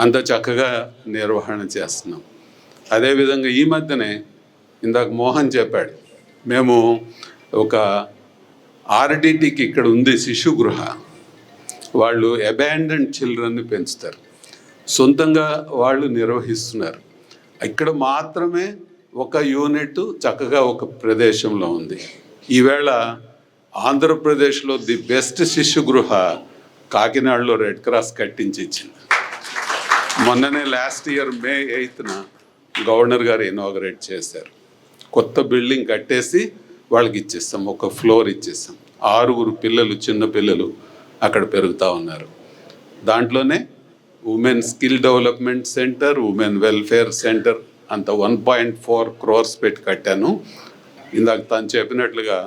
అంత చక్కగా నిర్వహణ చేస్తున్నాం. అదేవిధంగా ఈ మధ్యనే ఇందాక మోహన్ చెప్పాడు, మేము ఒక ఆర్డిటికి ఇక్కడ ఉంది శిశు గృహ. వాళ్ళు అబాండన్డ్ చిల్డ్రన్ని పెంచుతారు, సొంతంగా వాళ్ళు నిర్వహిస్తున్నారు. ఇక్కడ మాత్రమే ఒక యూనిట్ చక్కగా ఒక ప్రదేశంలో ఉంది. ఈవేళ ఆంధ్రప్రదేశ్లో ది బెస్ట్ శిశు గృహ కాకినాడలో రెడ్ క్రాస్ కట్టించి ఇచ్చింది. మొన్ననే లాస్ట్ ఇయర్ May 8న గవర్నర్ గారు ఇనాగరేట్ చేశారు. కొత్త బిల్డింగ్ కట్టేసి వాళ్ళకి ఇచ్చేస్తాం, ఒక ఫ్లోర్ ఇచ్చేస్తాం. 6 పిల్లలు, చిన్న పిల్లలు అక్కడ పెరుగుతూ ఉన్నారు. దాంట్లోనే women skill development centre, women welfare centre అంత 1.4 crores పెట్టి కట్టాను. ఇందాక తను చెప్పినట్లుగా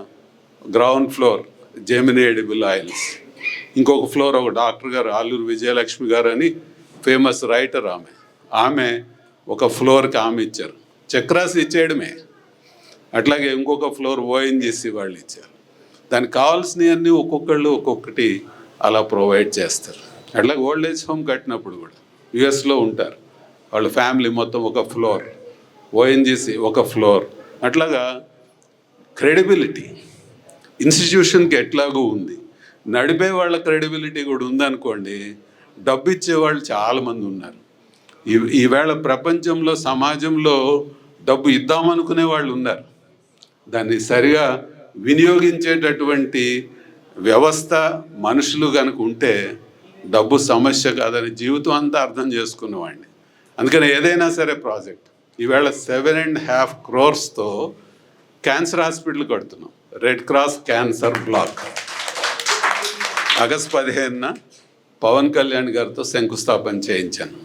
ground floor Gemini edible oils, ఇంకొక ఫ్లోర్ ఒక డాక్టర్ గారు ఆలూరు విజయలక్ష్మి గారు అని ఫేమస్ రైటర్, ఆమె ఒక ఫ్లోర్కి ఆమె ఇచ్చారు. చక్రాస్ ఇచ్చేయడమే. అట్లాగే ఇంకొక ఫ్లోర్ ఓఎన్జీసీ వాళ్ళు ఇచ్చారు. దానికి కావాల్సినవన్నీ ఒక్కొక్కళ్ళు ఒక్కొక్కటి అలా ప్రొవైడ్ చేస్తారు. అట్లాగే ఓల్డ్ ఏజ్ హోమ్ కట్టినప్పుడు కూడా యుఎస్లో ఉంటారు వాళ్ళ ఫ్యామిలీ మొత్తం ఒక ఫ్లోర్, ఓఎన్జీసీ ఒక ఫ్లోర్. అట్లాగా క్రెడిబిలిటీ ఇన్స్టిట్యూషన్కి ఎట్లాగూ ఉంది, నడిపే వాళ్ళ క్రెడిబిలిటీ కూడా ఉందనుకోండి, డబ్బు ఇచ్చేవాళ్ళు చాలామంది ఉన్నారు. ఈవేళ ప్రపంచంలో, సమాజంలో డబ్బు ఇద్దామనుకునే వాళ్ళు ఉన్నారు. దాన్ని సరిగా వినియోగించేటటువంటి వ్యవస్థ, మనుషులు కనుక ఉంటే డబ్బు సమస్య కాదని జీవితం అంతా అర్థం చేసుకునేవాడిని. అందుకని ఏదైనా సరే ప్రాజెక్ట్, ఈవేళ 7.5 crores క్యాన్సర్ హాస్పిటల్ కడుతున్నాం, red cross cancer block. August 15న పవన్ కళ్యాణ్ గారితో శంకుస్థాపన చేయించాను.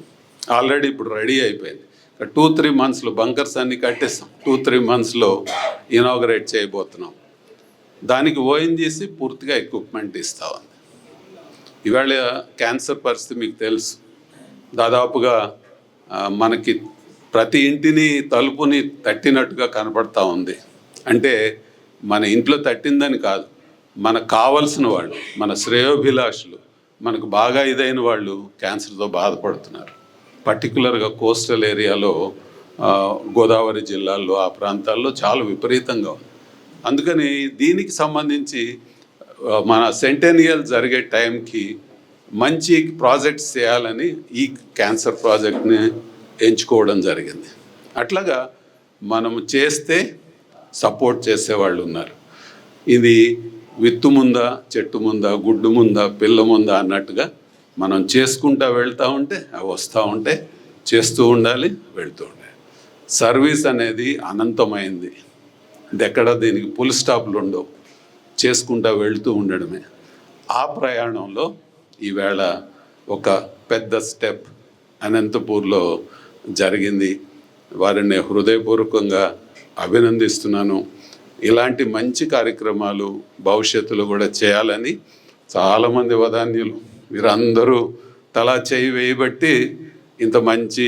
ఆల్రెడీ ఇప్పుడు రెడీ అయిపోయింది. 2-3 monthsలో బంకర్స్ అన్ని కట్టేస్తాం. 2-3 monthsలో ఇనాగరేట్ చేయబోతున్నాం. దానికి ఓఎన్జీసీ పూర్తిగా ఎక్విప్మెంట్ ఇస్తూ ఉంది. ఇవాళ క్యాన్సర్ పరిస్థితి మీకు తెలుసు. దాదాపుగా మనకి ప్రతి ఇంటిని, తలుపుని తట్టినట్టుగా కనపడతా ఉంది. అంటే మన ఇంట్లో తట్టిందని కాదు, మనకు కావలసిన వాళ్ళు, మన శ్రేయోభిలాషులు, మనకు బాగా ఇదైన వాళ్ళు క్యాన్సర్తో బాధపడుతున్నారు. పర్టికులర్గా కోస్టల్ ఏరియాలో, గోదావరి జిల్లాల్లో, ఆ ప్రాంతాల్లో చాలా విపరీతంగా ఉంది. అందుకని దీనికి సంబంధించి మన సెంటెనియల్ జరిగే టైంకి మంచి ప్రాజెక్ట్స్ చేయాలని ఈ క్యాన్సర్ ప్రాజెక్ట్ని ఎంచుకోవడం జరిగింది. అట్లాగా మనము చేస్తే సపోర్ట్ చేసేవాళ్ళు ఉన్నారు. ఇది విత్తు ముందా, చెట్టు ముందా, గుడ్డు ముందా, పిల్ల ముందా అన్నట్టుగా మనం చేసుకుంటూ వెళ్తూ ఉంటే అవి వస్తూ ఉంటే చేస్తూ ఉండాలి, వెళ్తూ ఉండాలి. సర్వీస్ అనేది అనంతమైంది. ఇది ఎక్కడ దీనికి ఫుల్ స్టాప్లు ఉండవు, చేసుకుంటూ వెళ్తూ ఉండడమే. ఆ ప్రయాణంలో ఈవేళ ఒక పెద్ద స్టెప్ అనంతపూర్లో జరిగింది. వారిని హృదయపూర్వకంగా అభినందిస్తున్నాను. ఇలాంటి మంచి కార్యక్రమాలు భవిష్యత్తులో కూడా చేయాలని చాలామంది వదాన్యులు వీరందరూ తలా చేయి వేయబట్టి ఇంత మంచి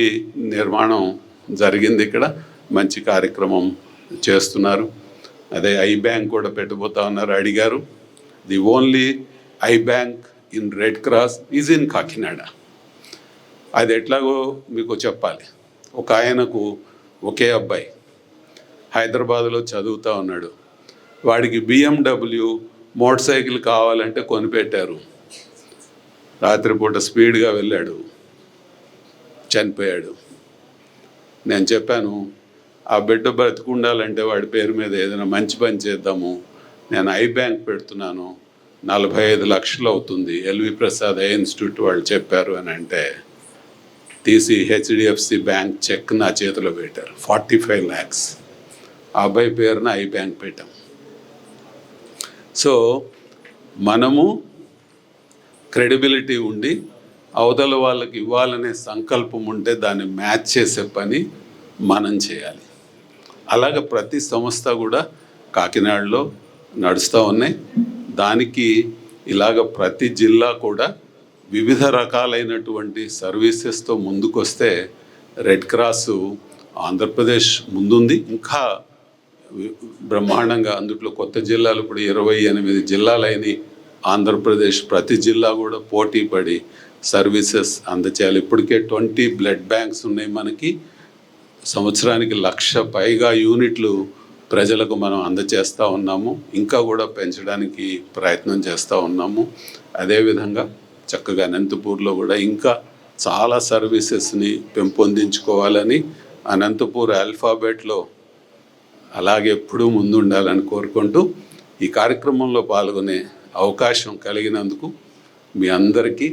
నిర్మాణం జరిగింది. ఇక్కడ మంచి కార్యక్రమం చేస్తున్నారు. అదే ఐ బ్యాంక్ కూడా పెట్టబోతా ఉన్నారు. అడిగారు. The only I bank in red cross is in Kakinada. అది ఎట్లాగో మీకు చెప్పాలి. ఒక ఆయనకు ఒకే అబ్బాయి హైదరాబాద్లో చదువుతూ ఉన్నాడు. వాడికి BMW మోటార్ సైకిల్ కావాలంటే కొనిపెట్టారు. రాత్రిపూట స్పీడ్గా వెళ్ళాడు, చనిపోయాడు. నేను చెప్పాను, ఆ బిడ్డ బ్రతికుండాలంటే వాడి పేరు మీద ఏదైనా మంచి పని చేద్దాము, నేను ఐ బ్యాంక్ పెడుతున్నాను, 45 లక్షలు అవుతుంది, ఎల్వి ప్రసాద్ ఐ ఇన్స్టిట్యూట్ వాళ్ళు చెప్పారు అని అంటే తీసి HDFC బ్యాంక్ చెక్ నా చేతిలో పెట్టారు. 45 lakhs. ఆ అబ్బాయి పేరున ఐ బ్యాంక్ పెట్టాం. సో మనము క్రెడిబిలిటీ ఉండి అవతల వాళ్ళకి ఇవ్వాలనే సంకల్పం ఉంటే దాన్ని మ్యాచ్ చేసే పని మనం చేయాలి. అలాగే ప్రతి సంస్థ కూడా కాకినాడలో నడుస్తూ ఉన్నాయి. దానికి ఇలాగ ప్రతి జిల్లా కూడా వివిధ రకాలైనటువంటి సర్వీసెస్తో ముందుకొస్తే రెడ్ క్రాస్ ఆంధ్రప్రదేశ్ ముందుంది. ఇంకా బ్రహ్మాండంగా అందుట్లో కొత్త జిల్లాలు ఇప్పుడు 28 జిల్లాలైన ఆంధ్రప్రదేశ్ ప్రతి జిల్లా కూడా పోటీ పడి సర్వీసెస్ అందచేయాలి. ఇప్పటికే 20 బ్లడ్ బ్యాంక్స్ ఉన్నాయి మనకి. సంవత్సరానికి 1,00,000 పైగా యూనిట్లు ప్రజలకు మనం అందచేస్తూ ఉన్నాము. ఇంకా కూడా పెంచడానికి ప్రయత్నం చేస్తూ ఉన్నాము. అదేవిధంగా చక్కగా అనంతపూర్లో కూడా ఇంకా చాలా సర్వీసెస్ని పెంపొందించుకోవాలని అనంతపూర్ ఆల్ఫాబెట్లో అలాగే ఎప్పుడూ ముందుండాలని కోరుకుంటూ ఈ కార్యక్రమంలో పాల్గొనే అవకాశం కలిగినందుకు మీ అందరికీ,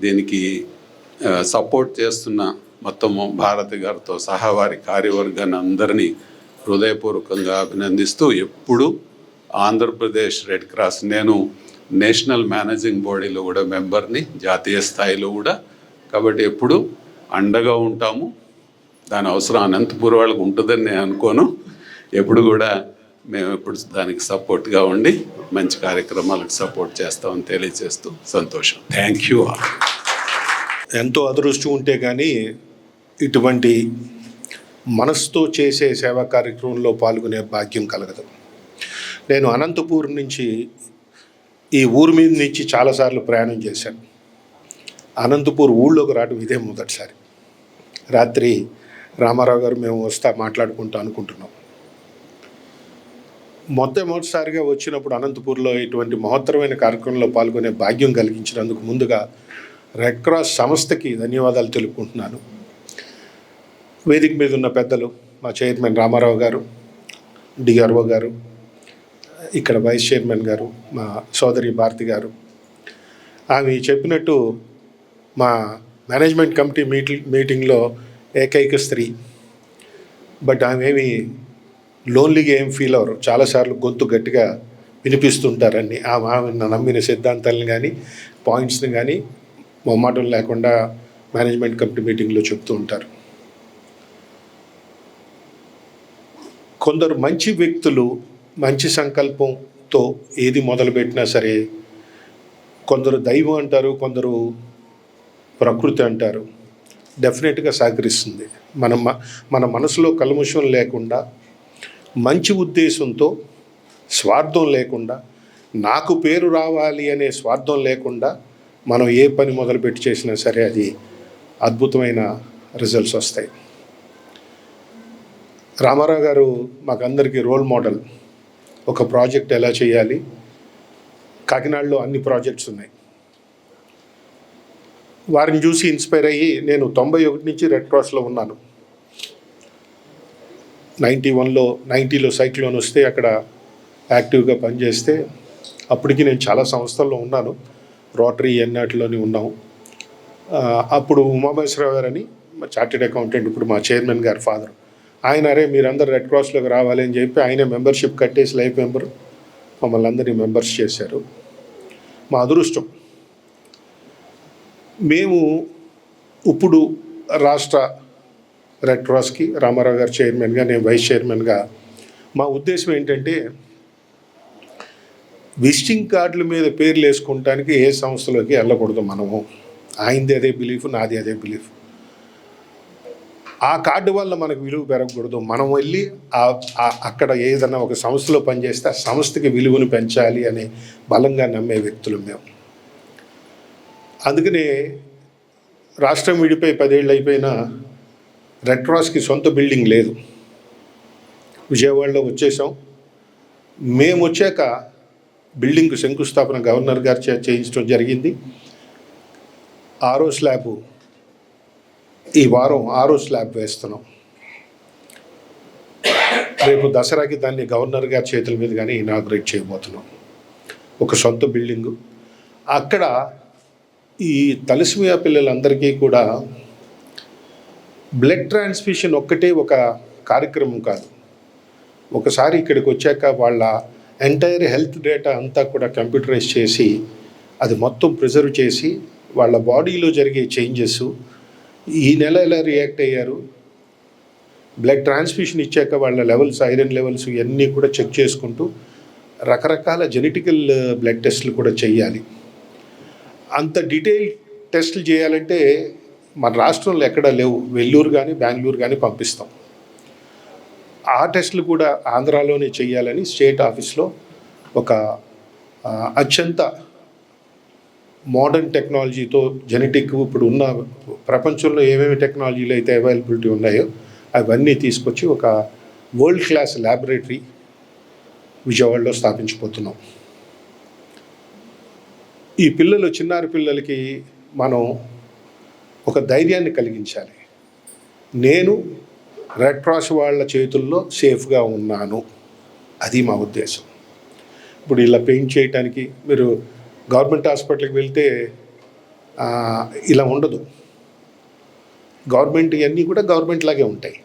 దీనికి సపోర్ట్ చేస్తున్న మొత్తము భారతి గారితో సహా వారి కార్యవర్గాన్ని అందరినీ హృదయపూర్వకంగా అభినందిస్తూ, ఎప్పుడు ఆంధ్రప్రదేశ్ రెడ్ క్రాస్, నేను నేషనల్ మేనేజింగ్ బాడీలో కూడా మెంబర్ని, జాతీయ స్థాయిలో కూడా, కాబట్టి ఎప్పుడు అండగా ఉంటాము. దాని అవసరం అనంతపూర్ వాళ్ళకు ఉంటుందని నేను అనుకోను. ఎప్పుడు కూడా మేము ఎప్పుడు దానికి సపోర్ట్గా ఉండి మంచి కార్యక్రమాలకు సపోర్ట్ చేస్తామని తెలియజేస్తూ సంతోషం. Thank you. ఎంతో అదృష్టం ఉంటే కానీ ఇటువంటి మనసుతో చేసే సేవా కార్యక్రమంలో పాల్గొనే భాగ్యం కలగదు. నేను అనంతపూర్ నుంచి ఈ ఊరి మీద నుంచి చాలాసార్లు ప్రయాణం చేశాను. అనంతపూర్ ఊళ్ళోకి రావడం ఇదే మొదటిసారి. రాత్రి రామారావు గారు మేము మాట్లాడుకుంటూ అనుకుంటున్నాం. మొట్టమొదటిసారిగా వచ్చినప్పుడు అనంతపూర్లో ఇటువంటి మహత్తరమైన కార్యక్రమంలో పాల్గొనే భాగ్యం కలిగించినందుకు ముందుగా రెడ్ క్రాస్ సంస్థకి ధన్యవాదాలు తెలుపుకుంటున్నాను. వేదిక మీద ఉన్న పెద్దలు, మా చైర్మన్ రామారావు గారు, డిఆర్ఓ గారు, ఇక్కడ వైస్ చైర్మన్ గారు, మా సోదరి భారతి గారు, ఆమె చెప్పినట్టు మా మేనేజ్మెంట్ కమిటీ మీటింగ్లో ఏకైక స్త్రీ. బట్ ఆమె ఏమి లోన్లీగా ఏం ఫీల్ అవ్వరు. చాలాసార్లు గొంతు గట్టిగా వినిపిస్తుంటారని ఆమె నమ్మిన సిద్ధాంతాలను కానీ పాయింట్స్ని కానీ మొహమాటం లేకుండా మేనేజ్మెంట్ కమిటీ మీటింగ్లో చెప్తూ ఉంటారు. కొందరు మంచి వ్యక్తులు మంచి సంకల్పంతో ఏది మొదలుపెట్టినా సరే, కొందరు దైవం అంటారు, కొందరు ప్రకృతి అంటారు, డెఫినెట్గా సహకరిస్తుంది. మన మనసులో కల్మషం లేకుండా, మంచి ఉద్దేశంతో, స్వార్థం లేకుండా, నాకు పేరు రావాలి అనే స్వార్థం లేకుండా మనం ఏ పని మొదలుపెట్టి చేసినా సరే అది అద్భుతమైన రిజల్ట్స్ వస్తాయి. రామారావు గారు మాకందరికీ రోల్ మోడల్. ఒక ప్రాజెక్ట్ ఎలా చేయాలి, కాకినాడలో అన్ని ప్రాజెక్ట్స్ ఉన్నాయి. వారిని చూసి ఇన్స్పైర్ అయ్యి నేను 91 నుంచి రెడ్ క్రాస్లో ఉన్నాను. 90లో సైక్లోన్ వస్తే అక్కడ యాక్టివ్గా పనిచేస్తే అప్పటికి నేను చాలా సంస్థల్లో ఉన్నాను. రోటరీ ఎన్నాటిలోని ఉన్నాము. అప్పుడు ఉమామహేశ్వరరావు గారని చార్టెడ్ అకౌంటెంట్, ఇప్పుడు మా చైర్మన్ గారు ఫాదర్, ఆయన అరే మీరందరూ రెడ్ క్రాస్లోకి రావాలి అని చెప్పి ఆయన మెంబర్షిప్ కట్టేసి లైఫ్ మెంబర్ మమ్మల్ని అందరినీ మెంబర్స్ చేశారు. మా అదృష్టం. మేము ఇప్పుడు రాష్ట్ర రెడ్ క్రాస్కి రామారావు గారు చైర్మన్గా, నేను వైస్ చైర్మన్గా, మా ఉద్దేశం ఏంటంటే విజిటింగ్ కార్డుల మీద పేర్లు వేసుకుంటానికి ఏ సంస్థలోకి వెళ్ళకూడదు. మనము ఆయనది అదే బిలీఫ్, నాది అదే బిలీఫ్. ఆ కార్డు వల్ల మనకు విలువ పెరగకూడదు. మనం వెళ్ళి అక్కడ ఏదైనా ఒక సంస్థలో పనిచేస్తే ఆ సంస్థకి విలువను పెంచాలి అనే బలంగా నమ్మే వ్యక్తులు మేము. అందుకనే రాష్ట్రం విడిపోయి 10 ఏళ్ళు అయిపోయినా రెడ్ క్రాస్కి సొంత బిల్డింగ్ లేదు. విజయవాడలో వచ్చేసాం. మేము వచ్చాక బిల్డింగ్ శంకుస్థాపన గవర్నర్ గారు చేయించడం జరిగింది. 6వ స్లాబ్ ఈ వారం 6వ స్లాబ్ వేస్తున్నాం. రేపు దసరాకి దాన్ని గవర్నర్ గారి చేతుల మీద కానీ ఇనాగ్రేట్ చేయబోతున్నాం. ఒక సొంత బిల్డింగు. అక్కడ ఈ తలసిమియా పిల్లలందరికీ కూడా బ్లడ్ ట్రాన్స్ఫ్యూషన్ ఒక్కటే ఒక కార్యక్రమం కాదు. ఒకసారి ఇక్కడికి వచ్చాక వాళ్ళ ఎంటైర్ హెల్త్ డేటా అంతా కూడా కంప్యూటరైజ్ చేసి అది మొత్తం ప్రిజర్వ్ చేసి వాళ్ళ బాడీలో జరిగే చేంజెస్, ఈ నెల ఎలా రియాక్ట్ అయ్యారు, బ్లడ్ ట్రాన్స్ఫ్యూషన్ ఇచ్చాక వాళ్ళ లెవెల్స్, ఐరన్ లెవెల్స్ ఇవన్నీ కూడా చెక్ చేసుకుంటూ రకరకాల జెనెటికల్ బ్లడ్ టెస్టులు కూడా చేయాలి. అంత డీటెయిల్ టెస్టులు చేయాలంటే మన రాష్ట్రంలో ఎక్కడా లేవు. వెల్లూరు కానీ బెంగళూరు కానీ పంపిస్తాం. ఆ టెస్టులు కూడా ఆంధ్రాలోనే చేయాలని స్టేట్ ఆఫీస్లో ఒక అత్యంత మోడర్న్ టెక్నాలజీతో జెనెటిక్ ఇప్పుడు ఉన్న ప్రపంచంలో ఏమేమి టెక్నాలజీలు అయితే అవైలబిలిటీ ఉన్నాయో అవన్నీ తీసుకొచ్చి ఒక వరల్డ్ క్లాస్ ల్యాబొరేటరీ విజయవాడలో స్థాపించబోతున్నాం. ఈ పిల్లలు, చిన్నారి పిల్లలకి మనం ఒక ధైర్యాన్ని కలిగించాలి. నేను రెడ్ క్రాస్ వాళ్ళ చేతుల్లో సేఫ్గా ఉన్నాను, అది మా ఉద్దేశం. ఇప్పుడు ఇలా పెయింట్ చేయడానికి మీరు గవర్నమెంట్ హాస్పిటల్కి వెళ్తే ఇలా ఉండదు. గవర్నమెంట్ ఇవన్నీ కూడా గవర్నమెంట్ లాగే ఉంటాయి.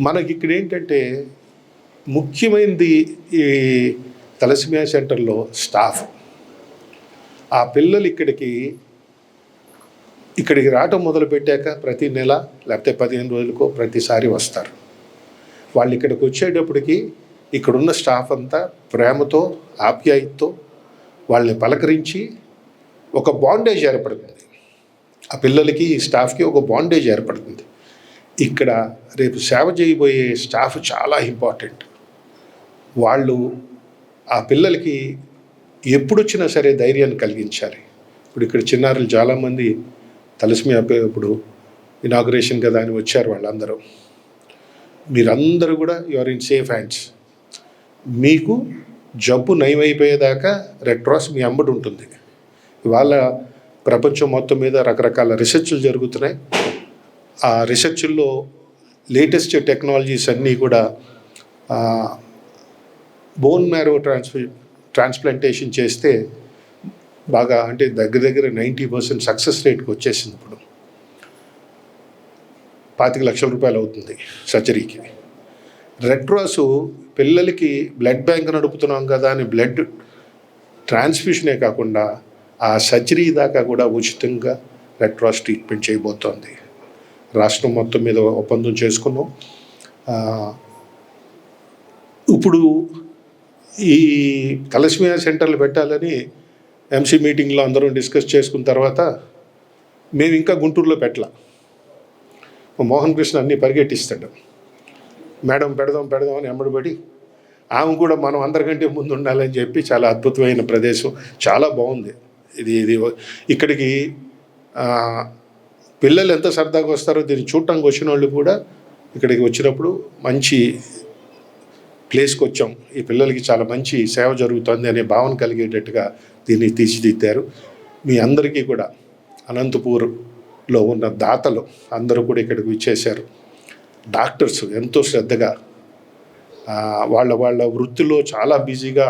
మనకి ఇక్కడ ఏంటంటే ముఖ్యమైనది ఈ తలసిమియా సెంటర్లో స్టాఫ్. ఆ పిల్లలు ఇక్కడికి రావటం మొదలుపెట్టాక ప్రతి నెల లేకపోతే 15 రోజులకో ప్రతిసారి వస్తారు. వాళ్ళు ఇక్కడికి వచ్చేటప్పటికి ఇక్కడున్న స్టాఫ్ అంతా ప్రేమతో, ఆప్యాయతతో వాళ్ళని పలకరించి ఒక బాండేజ్ ఏర్పడుతుంది. ఆ పిల్లలకి, ఈ స్టాఫ్కి ఒక బాండేజ్ ఏర్పడుతుంది. ఇక్కడ రేపు సేవ చేయబోయే స్టాఫ్ చాలా ఇంపార్టెంట్. వాళ్ళు ఆ పిల్లలకి ఎప్పుడొచ్చినా సరే ధైర్యాన్ని కలిగించాలి. ఇప్పుడు ఇక్కడ చిన్నారులు చాలామంది తలసిమియా ఇప్పుడు ఇనాగ్రేషన్ కదా అని వచ్చారు. వాళ్ళందరూ, మీరందరూ కూడా you are in safe hands. మీకు జబ్బు నయమైపోయేదాకా రెడ్ క్రాస్ మీ అంబడి ఉంటుంది. ఇవాళ ప్రపంచం మొత్తం మీద రకరకాల రీసెర్చ్లు జరుగుతున్నాయి. ఆ రీసెర్చ్ల్లో లేటెస్ట్ టెక్నాలజీస్ అన్నీ కూడా బోన్ మ్యారో ట్రాన్స్ప్లాంటేషన్ చేస్తే బాగా, అంటే దగ్గర 90% సక్సెస్ రేట్కి వచ్చేసింది. ఇప్పుడు 25 లక్షల రూపాయలు అవుతుంది సర్జరీకి. రెడ్ క్రాసు పిల్లలకి బ్లడ్ బ్యాంక్ నడుపుతున్నాం కదా అని బ్లడ్ ట్రాన్స్ఫ్యూషనే కాకుండా ఆ సర్జరీ దాకా కూడా ఉచితంగా రెడ్ క్రాస్ ట్రీట్మెంట్ చేయబోతోంది. రాష్ట్రం మొత్తం మీద ఒప్పందం చేసుకున్నాం. ఇప్పుడు ఈ తలసిమియా సెంటర్లు పెట్టాలని ఎంసీ మీటింగ్లో అందరం డిస్కస్ చేసుకున్న తర్వాత మేము ఇంకా గుంటూరులో పెట్టాల. మోహన్ కృష్ణ అన్నీ పరిగెట్టిస్తాడు, మేడం పెడదాం అని ఎమ్మడిపడి ఆమె కూడా మనం అందరికంటే ముందు ఉండాలని చెప్పి చాలా అద్భుతమైన ప్రదేశం, చాలా బాగుంది ఇది. ఇక్కడికి పిల్లలు ఎంత సరదాగా వస్తారో దీన్ని చూడటానికి వచ్చిన వాళ్ళు కూడా ఇక్కడికి వచ్చినప్పుడు మంచి ప్లేస్కి వచ్చాం, ఈ పిల్లలకి చాలా మంచి సేవ జరుగుతుంది అనే భావన కలిగేటట్టుగా దీన్ని తీర్చిదిద్దారు. మీ అందరికీ కూడా అనంతపూర్లో ఉన్న దాతలు అందరూ కూడా ఇక్కడికి విచ్చేశారు. డాక్టర్స్ ఎంతో శ్రద్ధగా వాళ్ళ వాళ్ళ వృత్తిలో చాలా బిజీగా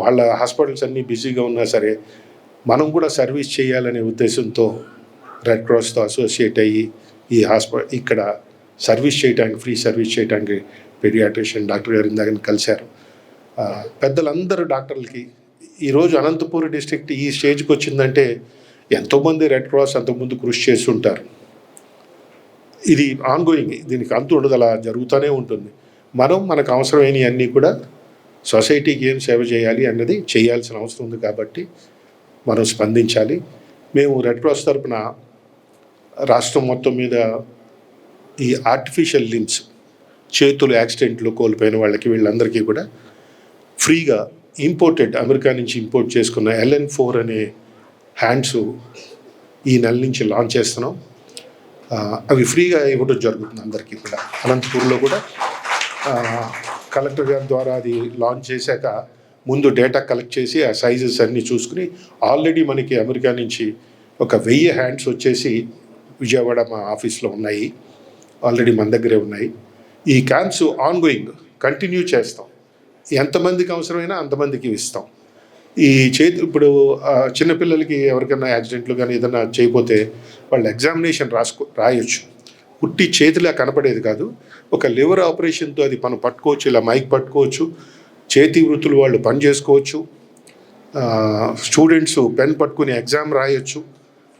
వాళ్ళ హాస్పిటల్స్ అన్నీ బిజీగా ఉన్నా సరే మనం కూడా సర్వీస్ చేయాలనే ఉద్దేశంతో రెడ్ క్రాస్తో అసోసియేట్ అయ్యి ఈ ఇక్కడ సర్వీస్ చేయడానికి, ఫ్రీ సర్వీస్ చేయడానికి పీడియాట్రిషియన్ డాక్టర్ గారు ఇందాక కలిశారు. పెద్దలందరూ డాక్టర్లకి ఈరోజు అనంతపూర్ డిస్ట్రిక్ట్ ఈ స్టేజ్కి వచ్చిందంటే ఎంతోమంది రెడ్ క్రాస్ అంతకుముందు కృషి చేస్తుంటారు. ఇది ఆన్గోయింగ్, దీనికి అంతు ఉండదు, అలా జరుగుతూనే ఉంటుంది. మనకు అవసరమైనవి అన్నీ కూడా సొసైటీకి ఏం సేవ చేయాలి అన్నది చేయాల్సిన అవసరం ఉంది. కాబట్టి మనం స్పందించాలి. మేము రెడ్ క్రాస్ తరపున రాష్ట్రం మొత్తం మీద ఈ ఆర్టిఫిషియల్ లిమ్స్, చేతులు యాక్సిడెంట్లు కోల్పోయిన వీళ్ళందరికీ కూడా ఫ్రీగా అమెరికా నుంచి ఇంపోర్ట్ చేసుకున్న LN4 అనే హ్యాండ్స్ ఈ నెల నుంచి లాంచ్ చేస్తున్నాం. అవి ఫ్రీగా ఇవ్వడం జరుగుతుంది అందరికీ కూడా. అనంతపూర్లో కూడా కలెక్టర్ గారి ద్వారా అది లాంచ్ చేశాక ముందు డేటా కలెక్ట్ చేసి ఆ సైజెస్ అన్నీ చూసుకుని ఆల్రెడీ మనకి అమెరికా నుంచి 1000 హ్యాండ్స్ వచ్చేసి విజయవాడ మా ఆఫీస్లో ఉన్నాయి, ఆల్రెడీ మన దగ్గరే ఉన్నాయి. ఈ క్యాంప్స్ ఆన్గోయింగ్ కంటిన్యూ చేస్తాం. ఎంతమందికి అవసరమైనా అంతమందికి ఇస్తాం. ఇప్పుడు చిన్నపిల్లలకి ఎవరికైనా యాక్సిడెంట్లు కానీ ఏదైనా చేయకపోతే వాళ్ళు ఎగ్జామినేషన్ రాయొచ్చు. పుట్టి చేతిలా కనపడేది కాదు, ఒక లివర్ ఆపరేషన్తో అది మనం పట్టుకోవచ్చు, ఇలా మైక్ పట్టుకోవచ్చు, చేతి వృత్తులు వాళ్ళు పని చేసుకోవచ్చు, స్టూడెంట్స్ పెన్ పట్టుకుని ఎగ్జామ్ రాయొచ్చు.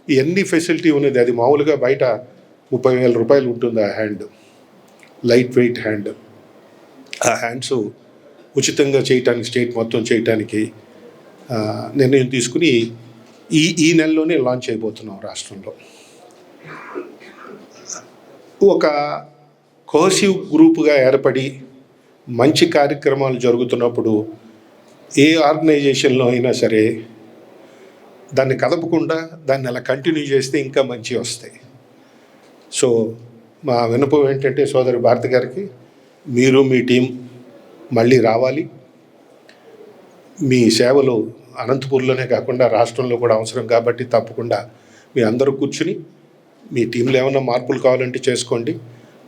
ఇవన్నీ ఫెసిలిటీ ఉన్నది. అది మామూలుగా బయట 30,000 రూపాయలు ఉంటుంది ఆ హ్యాండ్, లైట్ వెయిట్ హ్యాండ్. ఆ హ్యాండ్స్ ఉచితంగా చేయటానికి, స్టేట్ మొత్తం చేయటానికి నిర్ణయం తీసుకుని ఈ నెలలోనే లాంచ్ అయిపోతున్నాం రాష్ట్రంలో. ఒక కోహెసివ్ గ్రూపుగా ఏర్పడి మంచి కార్యక్రమాలు జరుగుతున్నప్పుడు ఏ ఆర్గనైజేషన్లో అయినా సరే దాన్ని కదపకుండా దాన్ని అలా కంటిన్యూ చేస్తే ఇంకా మంచి వస్తాయి. సో మా విన్నపం ఏంటంటే సోదరి భారతి గారికి, మీరు మీ టీం మళ్ళీ రావాలి. మీ సేవలు అనంతపూర్లోనే కాకుండా రాష్ట్రంలో కూడా అవసరం కాబట్టి తప్పకుండా మీ అందరూ కూర్చుని మీ టీంలో ఏమైనా మార్పులు కావాలంటే చేసుకోండి.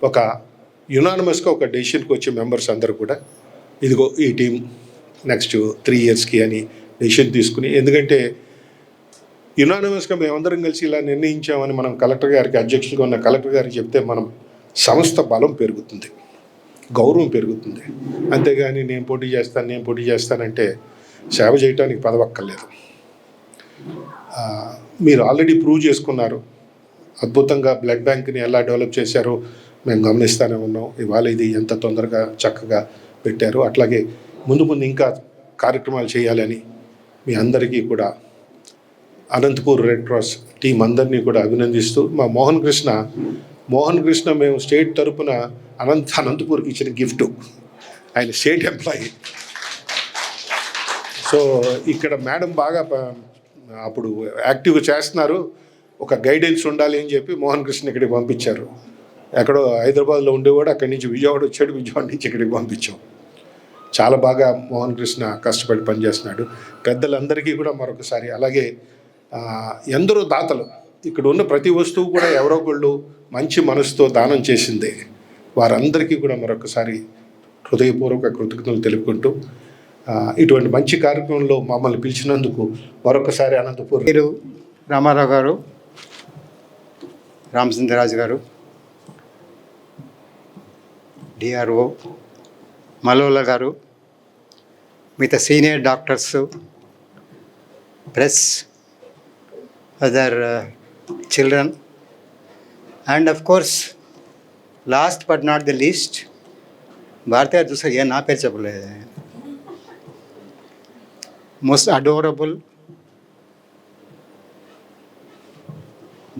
ఒక యునానిమస్గా ఒక డెసిషన్కి వచ్చే మెంబర్స్ అందరూ కూడా ఇదిగో ఈ టీం నెక్స్ట్ 3 ఇయర్స్కి అని డెసిషన్ తీసుకుని, ఎందుకంటే యునానిమస్గా మేమందరం కలిసి ఇలా నిర్ణయించామని మనం కలెక్టర్ గారికి, అధ్యక్షులుగా ఉన్న కలెక్టర్ గారికి చెప్తే మనం సంస్థ బలం పెరుగుతుంది, గౌరవం పెరుగుతుంది. అంతేగాని నేను పోటీ చేస్తానంటే సేవ చేయడానికి పదవక్కర్లేదు. మీరు ఆల్రెడీ ప్రూవ్ చేసుకున్నారు, అద్భుతంగా బ్లడ్ బ్యాంక్ని ఎలా డెవలప్ చేశారో మేము గమనిస్తూనే ఉన్నాం. ఇవాళ ఇది ఎంత తొందరగా చక్కగా పెట్టారు. అట్లాగే ముందు ఇంకా కార్యక్రమాలు చేయాలని మీ అందరికీ కూడా అనంతపూర్ రెడ్ క్రాస్ టీం అందరినీ కూడా అభినందిస్తూ, మా మోహన్ కృష్ణ మేము స్టేట్ తరపున అనంతపూర్కి ఇచ్చిన గిఫ్ట్. ఆయన స్టేట్ ఎంప్లాయీ. సో ఇక్కడ మేడం బాగా అప్పుడు యాక్టివ్గా చేస్తున్నారు, ఒక గైడెన్స్ ఉండాలి అని చెప్పి మోహన్ కృష్ణ ఇక్కడికి పంపించారు. ఎక్కడో హైదరాబాద్లో ఉండేవాడు, అక్కడి నుంచి విజయవాడ వచ్చాడు, విజయవాడ నుంచి ఇక్కడికి పంపించాం. చాలా బాగా మోహన్ కృష్ణ కష్టపడి పనిచేస్తున్నాడు. పెద్దలందరికీ కూడా మరొకసారి, అలాగే ఎందరో దాతలు, ఇక్కడ ఉన్న ప్రతి వస్తువు కూడా ఎవరో ఒకళ్ళు మంచి మనసుతో దానం చేసిందే. వారందరికీ కూడా మరొకసారి హృదయపూర్వక కృతజ్ఞతలు తెలుపుకుంటూ ఇటువంటి మంచి కార్యక్రమంలో మమ్మల్ని పిలిచినందుకు మరొకసారి అనంతపూర్. మీరు రామారావు గారు, రామచంద్రరాజు గారు, డిఆర్ఓ మలోల గారు, మిగతా senior doctors, press, other children, and of course last but not the least Bharati గారు చూసారు, నా పేరు చెప్పలేదు. Most adorable,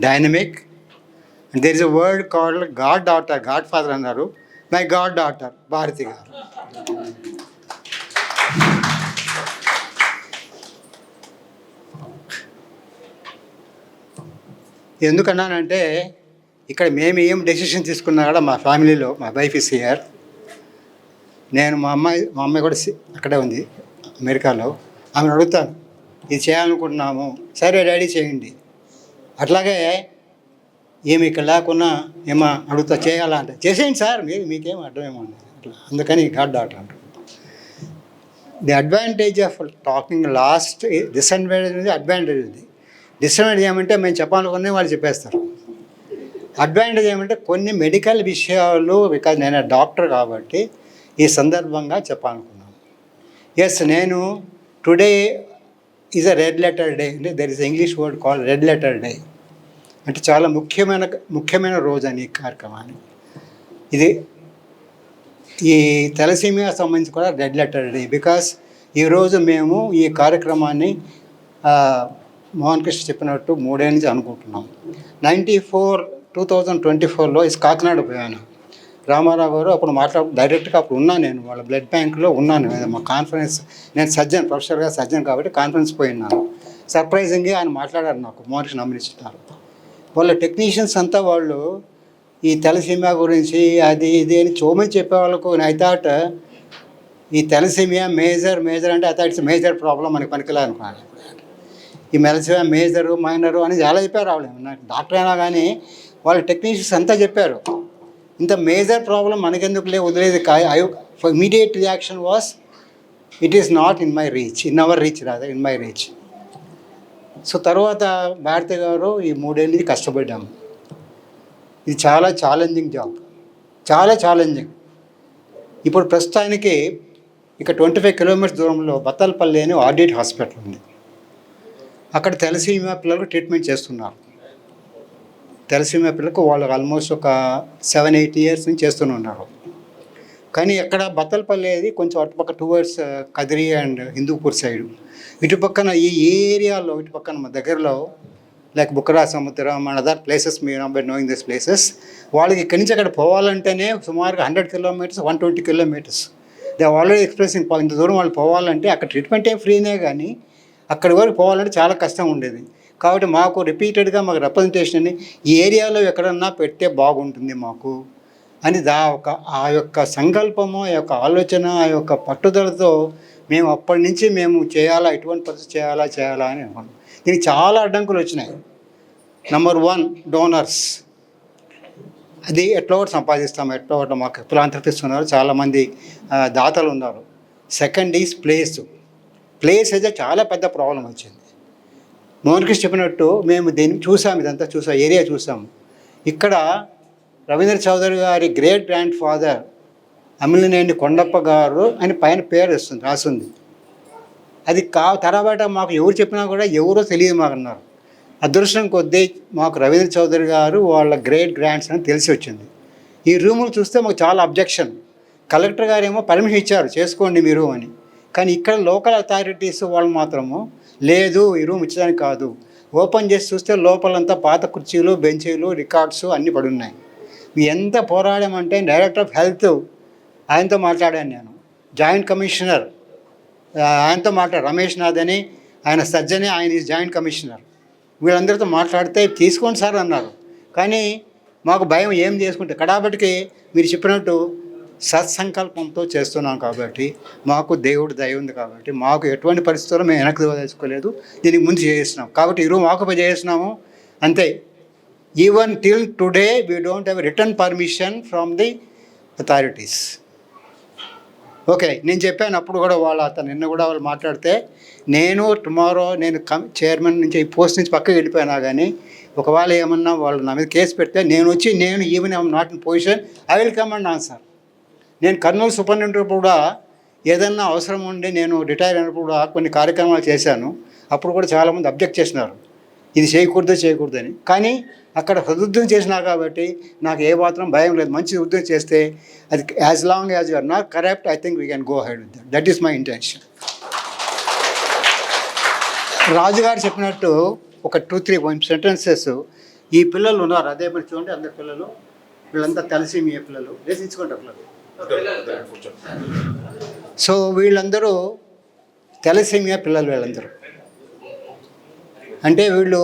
dynamic, and there is a word called goddaughter, godfather అన్నారు, మై గాడ్ డాటర్ భారతి గారు. ఎందుకన్నానంటే ఇక్కడ మేము ఏం డెసిషన్ తీసుకున్నా కూడా మా ఫ్యామిలీలో, మా వైఫ్ ఇస్ హియర్, నేను మా అమ్మాయి కూడా అక్కడే ఉంది అమెరికాలో. ఆమెను అడుగుతాను, ఇది చేయాలనుకుంటున్నాము, సరే డాడీ చేయండి, అట్లాగే ఏమి ఇక్కడ లేకున్నా ఏమో అడుగుతా చేయాలా అంటే చేసేయండి సార్, మీకేం అర్థమేమో అట్లా, అందుకని గాడ్ డాట్ అంటారు. The advantage of talking last disadvantage ఉంది, అడ్వాంటేజ్ ఉంది. డిసడ్వాంటేజ్ ఏమంటే మేము చెప్పాలనుకునే వాళ్ళు చెప్పేస్తారు. అడ్వాంటేజ్ ఏమంటే కొన్ని మెడికల్ విషయాలు, బికాజ్ నేను డాక్టర్ కాబట్టి ఈ సందర్భంగా చెప్పాలనుకున్నాను. ఎస్, నేను today is a red letter day. అంటే there is English word call red letter day. అంటే చాలా ముఖ్యమైన రోజు అని ఈ కార్యక్రమాన్ని. ఇది ఈ తలసీమియా సంబంధించి కూడా రెడ్ లెటర్ డే. బికాస్ ఈరోజు మేము ఈ కార్యక్రమాన్ని మోహన్ కృష్ణ చెప్పినట్టు 3 ఏళ్ళ నుంచి అనుకుంటున్నాం. 2024లో కాకినాడ పోయాను. రామారావు గారు అప్పుడు డైరెక్ట్గా అప్పుడు ఉన్నాను, నేను వాళ్ళ బ్లడ్ బ్యాంక్లో ఉన్నాను. మా కాన్ఫరెన్స్, నేను సర్జన్, ప్రొఫెసర్గా సర్జన్ కాబట్టి కాన్ఫరెన్స్ పోయినాను. సర్ప్రైజింగ్గా ఆయన మాట్లాడారు, నాకు మోహన్ కృష్ణ నమ్మిస్తున్నారు. వాళ్ళ టెక్నీషియన్స్ అంతా వాళ్ళు ఈ తలసీమియా గురించి అది ఇది అని చూమని చెప్పేవాళ్ళకు ఐ థాట్ ఈ తలసీమియా మేజర్ అంటే I thought it's major problem మనకి పనికిలా అనుకున్నాను. ఈ మెలసిమియా మేజరు మైనరు అని చాలా చెప్పారు వాళ్ళు. నాకు డాక్టర్ అయినా కానీ వాళ్ళ టెక్నీషియన్స్ అంతా చెప్పారు ఇంత మేజర్ ప్రాబ్లం మనకెందుకులే వదిలేదు. Immediate reaction was it is not in my reach, in our reach రాదా, ఇన్ మై రీచ్. సో తర్వాత భారతి గారు ఈ 3 ఏళ్ళ నుంచి కష్టపడ్డాము. ఇది చాలా ఛాలెంజింగ్ జాబ్, చాలా ఛాలెంజింగ్. ఇప్పుడు ప్రస్తుతానికి ఇక 25 కిలోమీటర్స్ దూరంలో బత్తలపల్లి అని ఆర్డిట్ హాస్పిటల్ ఉంది. అక్కడ తలసీమియా పిల్లలకు ట్రీట్మెంట్ చేస్తున్నారు. తలసీమియా పిల్లలకు వాళ్ళు ఆల్మోస్ట్ ఒక 7-8 ఇయర్స్ నుంచి చేస్తూనే ఉన్నారు. కానీ ఎక్కడ బత్తలపల్లి అది కొంచెం అటుపక్క towards Kadiri and Hindupur side, ఇటుపక్కన ఈ ఏరియాలో, ఇటుపక్కన మా దగ్గరలో like Bukkara Samudram and other places, మీ బై నోయింగ్ దిస్ ప్లేసెస్, వాళ్ళకి ఇక్కడి నుంచి అక్కడ పోవాలంటేనే సుమారుగా 100 kilometres, 120 kilometres. They already expressing ఇంత దూరం వాళ్ళు పోవాలంటే అక్కడ ట్రీట్మెంట్ ఏం ఫ్రీనే, కానీ అక్కడి వరకు పోవాలంటే చాలా కష్టం ఉండేది. కాబట్టి మాకు రిపీటెడ్గా మాకు రిప్రజెంటేషన్ ఈ ఏరియాలో ఎక్కడన్నా పెడితే బాగుంటుంది మాకు అని ఆ యొక్క సంకల్పము, ఆ యొక్క ఆలోచన, ఆ యొక్క పట్టుదలతో మేము అప్పటి నుంచి మేము చేయాలా, ఎటువంటి పరిస్థితి చేయాలా అని అనుకున్నాం. దీనికి చాలా అడ్డంకులు వచ్చినాయి. Number 1 donors. అది ఎట్లా ఒకటి సంపాదిస్తాం, ఎట్లా ఒకటి మాకు ఫిలాంథ్రపిస్ట్ ఉన్నారు, చాలామంది దాతలు ఉన్నారు. సెకండ్ ఈజ్ ప్లేస్ అయితే చాలా పెద్ద ప్రాబ్లం వచ్చింది. మోహన్ కృష్ణ చెప్పినట్టు మేము దీన్ని చూసాం, ఇదంతా చూసాం, ఏరియా చూసాము. ఇక్కడ రవీంద్ర చౌదరి గారి great grand father Amilineni Kondappa గారు అని పైన పేరు రాస్తుంది. అది తర్వాత మాకు ఎవరు చెప్పినా కూడా ఎవరో తెలియదు మాకు అన్నారు. అదృష్టం కొద్దీ మాకు రవీంద్ర చౌదరి గారు వాళ్ళ గ్రేట్ గ్రాండ్స్ అని తెలిసి వచ్చింది. ఈ రూములు చూస్తే మాకు చాలా అబ్జెక్షన్. కలెక్టర్ గారు ఏమో పర్మిషన్ ఇచ్చారు చేసుకోండి మీరు అని, కానీ ఇక్కడ లోకల్ అథారిటీస్ వాళ్ళు మాత్రము లేదు, ఈ రూమ్ ఇచ్చడానికి కాదు. ఓపెన్ చేసి చూస్తే లోపలంతా పాత కుర్చీలు, బెంచీలు, రికార్డ్స్ అన్నీ పడున్నాయి. ఎంత పోరాడామంటే డైరెక్టర్ ఆఫ్ హెల్త్ ఆయనతో మాట్లాడాను నేను, జాయింట్ కమిషనర్ ఆయనతో రమేష్ నాథ్ అని ఆయన సర్జనే, ఆయన ఈజ్ జాయింట్ కమిషనర్. వీళ్ళందరితో మాట్లాడితే తీసుకోండి సార్ అన్నారు. కానీ మాకు భయం, ఏం చేసుకుంటే కడాబట్టికి మీరు చెప్పినట్టు సత్సంకల్పంతో చేస్తున్నాం కాబట్టి, మాకు దేవుడు దయ ఉంది కాబట్టి, మాకు ఎటువంటి పరిస్థితుల్లో మేము వెనక్కి తెచ్చుకోలేదు, దీనికి ముందు చేస్తున్నాం కాబట్టి ఈ రూమ్ ఆక్యుపై చేస్తున్నాము అంతే. Even till today we don't have return permission from the authorities. Okay, నేను చెప్పాను అప్పుడు కూడా నిన్న కూడా వాళ్ళు మాట్లాడితే, నేను టుమారో నేను చైర్మన్ నుంచి ఈ పోస్ట్ నుంచి పక్కకి వెళ్ళిపోయినా కానీ ఒకవేళ ఏమన్నా వాళ్ళు నా మీద కేసు పెడితే నేను even I'm not in position, I will come and answer. నేను కర్నూలు సూపరింటెండెంట్ కూడా ఏదన్నా అవసరం ఉండి నేను రిటైర్ అయినప్పుడు కూడా కొన్ని కార్యక్రమాలు చేశాను. అప్పుడు కూడా చాలామంది అబ్జెక్ట్ చేసినారు, ఇది చేయకూడదని. కానీ అక్కడ సదుద్యోగం చేసినా కాబట్టి నాకు ఏ మాత్రం భయం లేదు. మంచి ఉద్యోగం చేస్తే అది as long as you are not corrupt, I think we can go head with that is my intention. రాజుగారు చెప్పినట్టు ఒక 2-3 సెంటెన్సెస్ ఈ పిల్లలు ఉన్నారు, అదే మరి చూడండి, అందరు పిల్లలు, వీళ్ళంతా తలసీమియా పిల్లలు, లేచించుకుంటారు పిల్లలు. సో వీళ్ళందరూ తలసీమియా పిల్లలు. వీళ్ళందరూ అంటే వీళ్ళు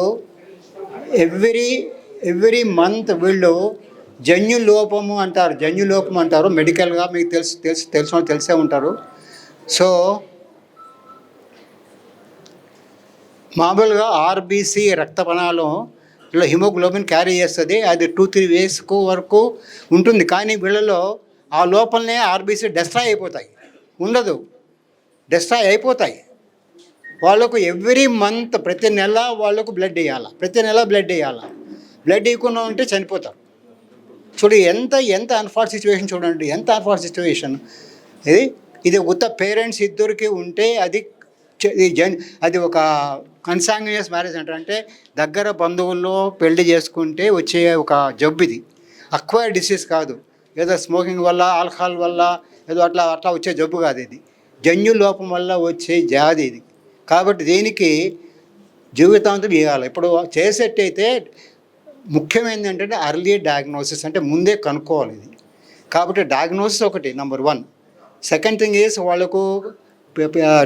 ఎవ్రీ మంత్ వీళ్ళు జన్యులోపం అంటారు మెడికల్గా, మీకు తెలిసే ఉంటారు. సో మామూలుగా ఆర్బీసీ రక్త కణాలు ఇలా హిమోగ్లోబిన్ క్యారీ చేస్తుంది. అది 2-3 డేస్కు వరకు ఉంటుంది. కానీ వీళ్ళలో ఆ లోపలనే ఆర్బీసీ డెస్ట్రాయ్ అయిపోతాయి, ఉండదు, డెస్ట్రాయ్ అయిపోతాయి. వాళ్ళకు ఎవ్రీ మంత్ ప్రతి నెల వాళ్ళకు బ్లడ్ వేయాలి, ప్రతి నెల బ్లడ్ వేయాలి. బ్లడ్ ఇవ్వకుండా ఉంటే చనిపోతారు. చూడు ఎంత అన్ఫార్ట్ సిచ్యువేషన్, చూడండి ఎంత అన్ఫార్ట్ సిచ్యువేషన్ ఇది ఉత్త పేరెంట్స్ ఇద్దరికి ఉంటే అది ఒక కన్సాంగ్యునియస్ మ్యారేజ్ అంటారు. అంటే దగ్గర బంధువుల్లో పెళ్లి చేసుకుంటే వచ్చే ఒక జబ్బు ఇది. అక్వైర్డ్ డిసీజ్ కాదు, ఏదో స్మోకింగ్ వల్ల ఆల్కహాల్ వల్ల ఏదో అట్లా వచ్చే జబ్బు కాదు. ఇది జన్యు లోపం వల్ల వచ్చే వ్యాధి ఇది. కాబట్టి దీనికి జీవితాంతం ఇవ్వాలి. ఇప్పుడు చేసేటైతే ముఖ్యమైనది ఏంటంటే అర్లీ డయాగ్నోసిస్, అంటే ముందే కనుక్కోవాలి ఇది. కాబట్టి డయాగ్నోసిస్ ఒకటి నెంబర్ 1. సెకండ్ థింగ్ ఈజ్ వాళ్ళకు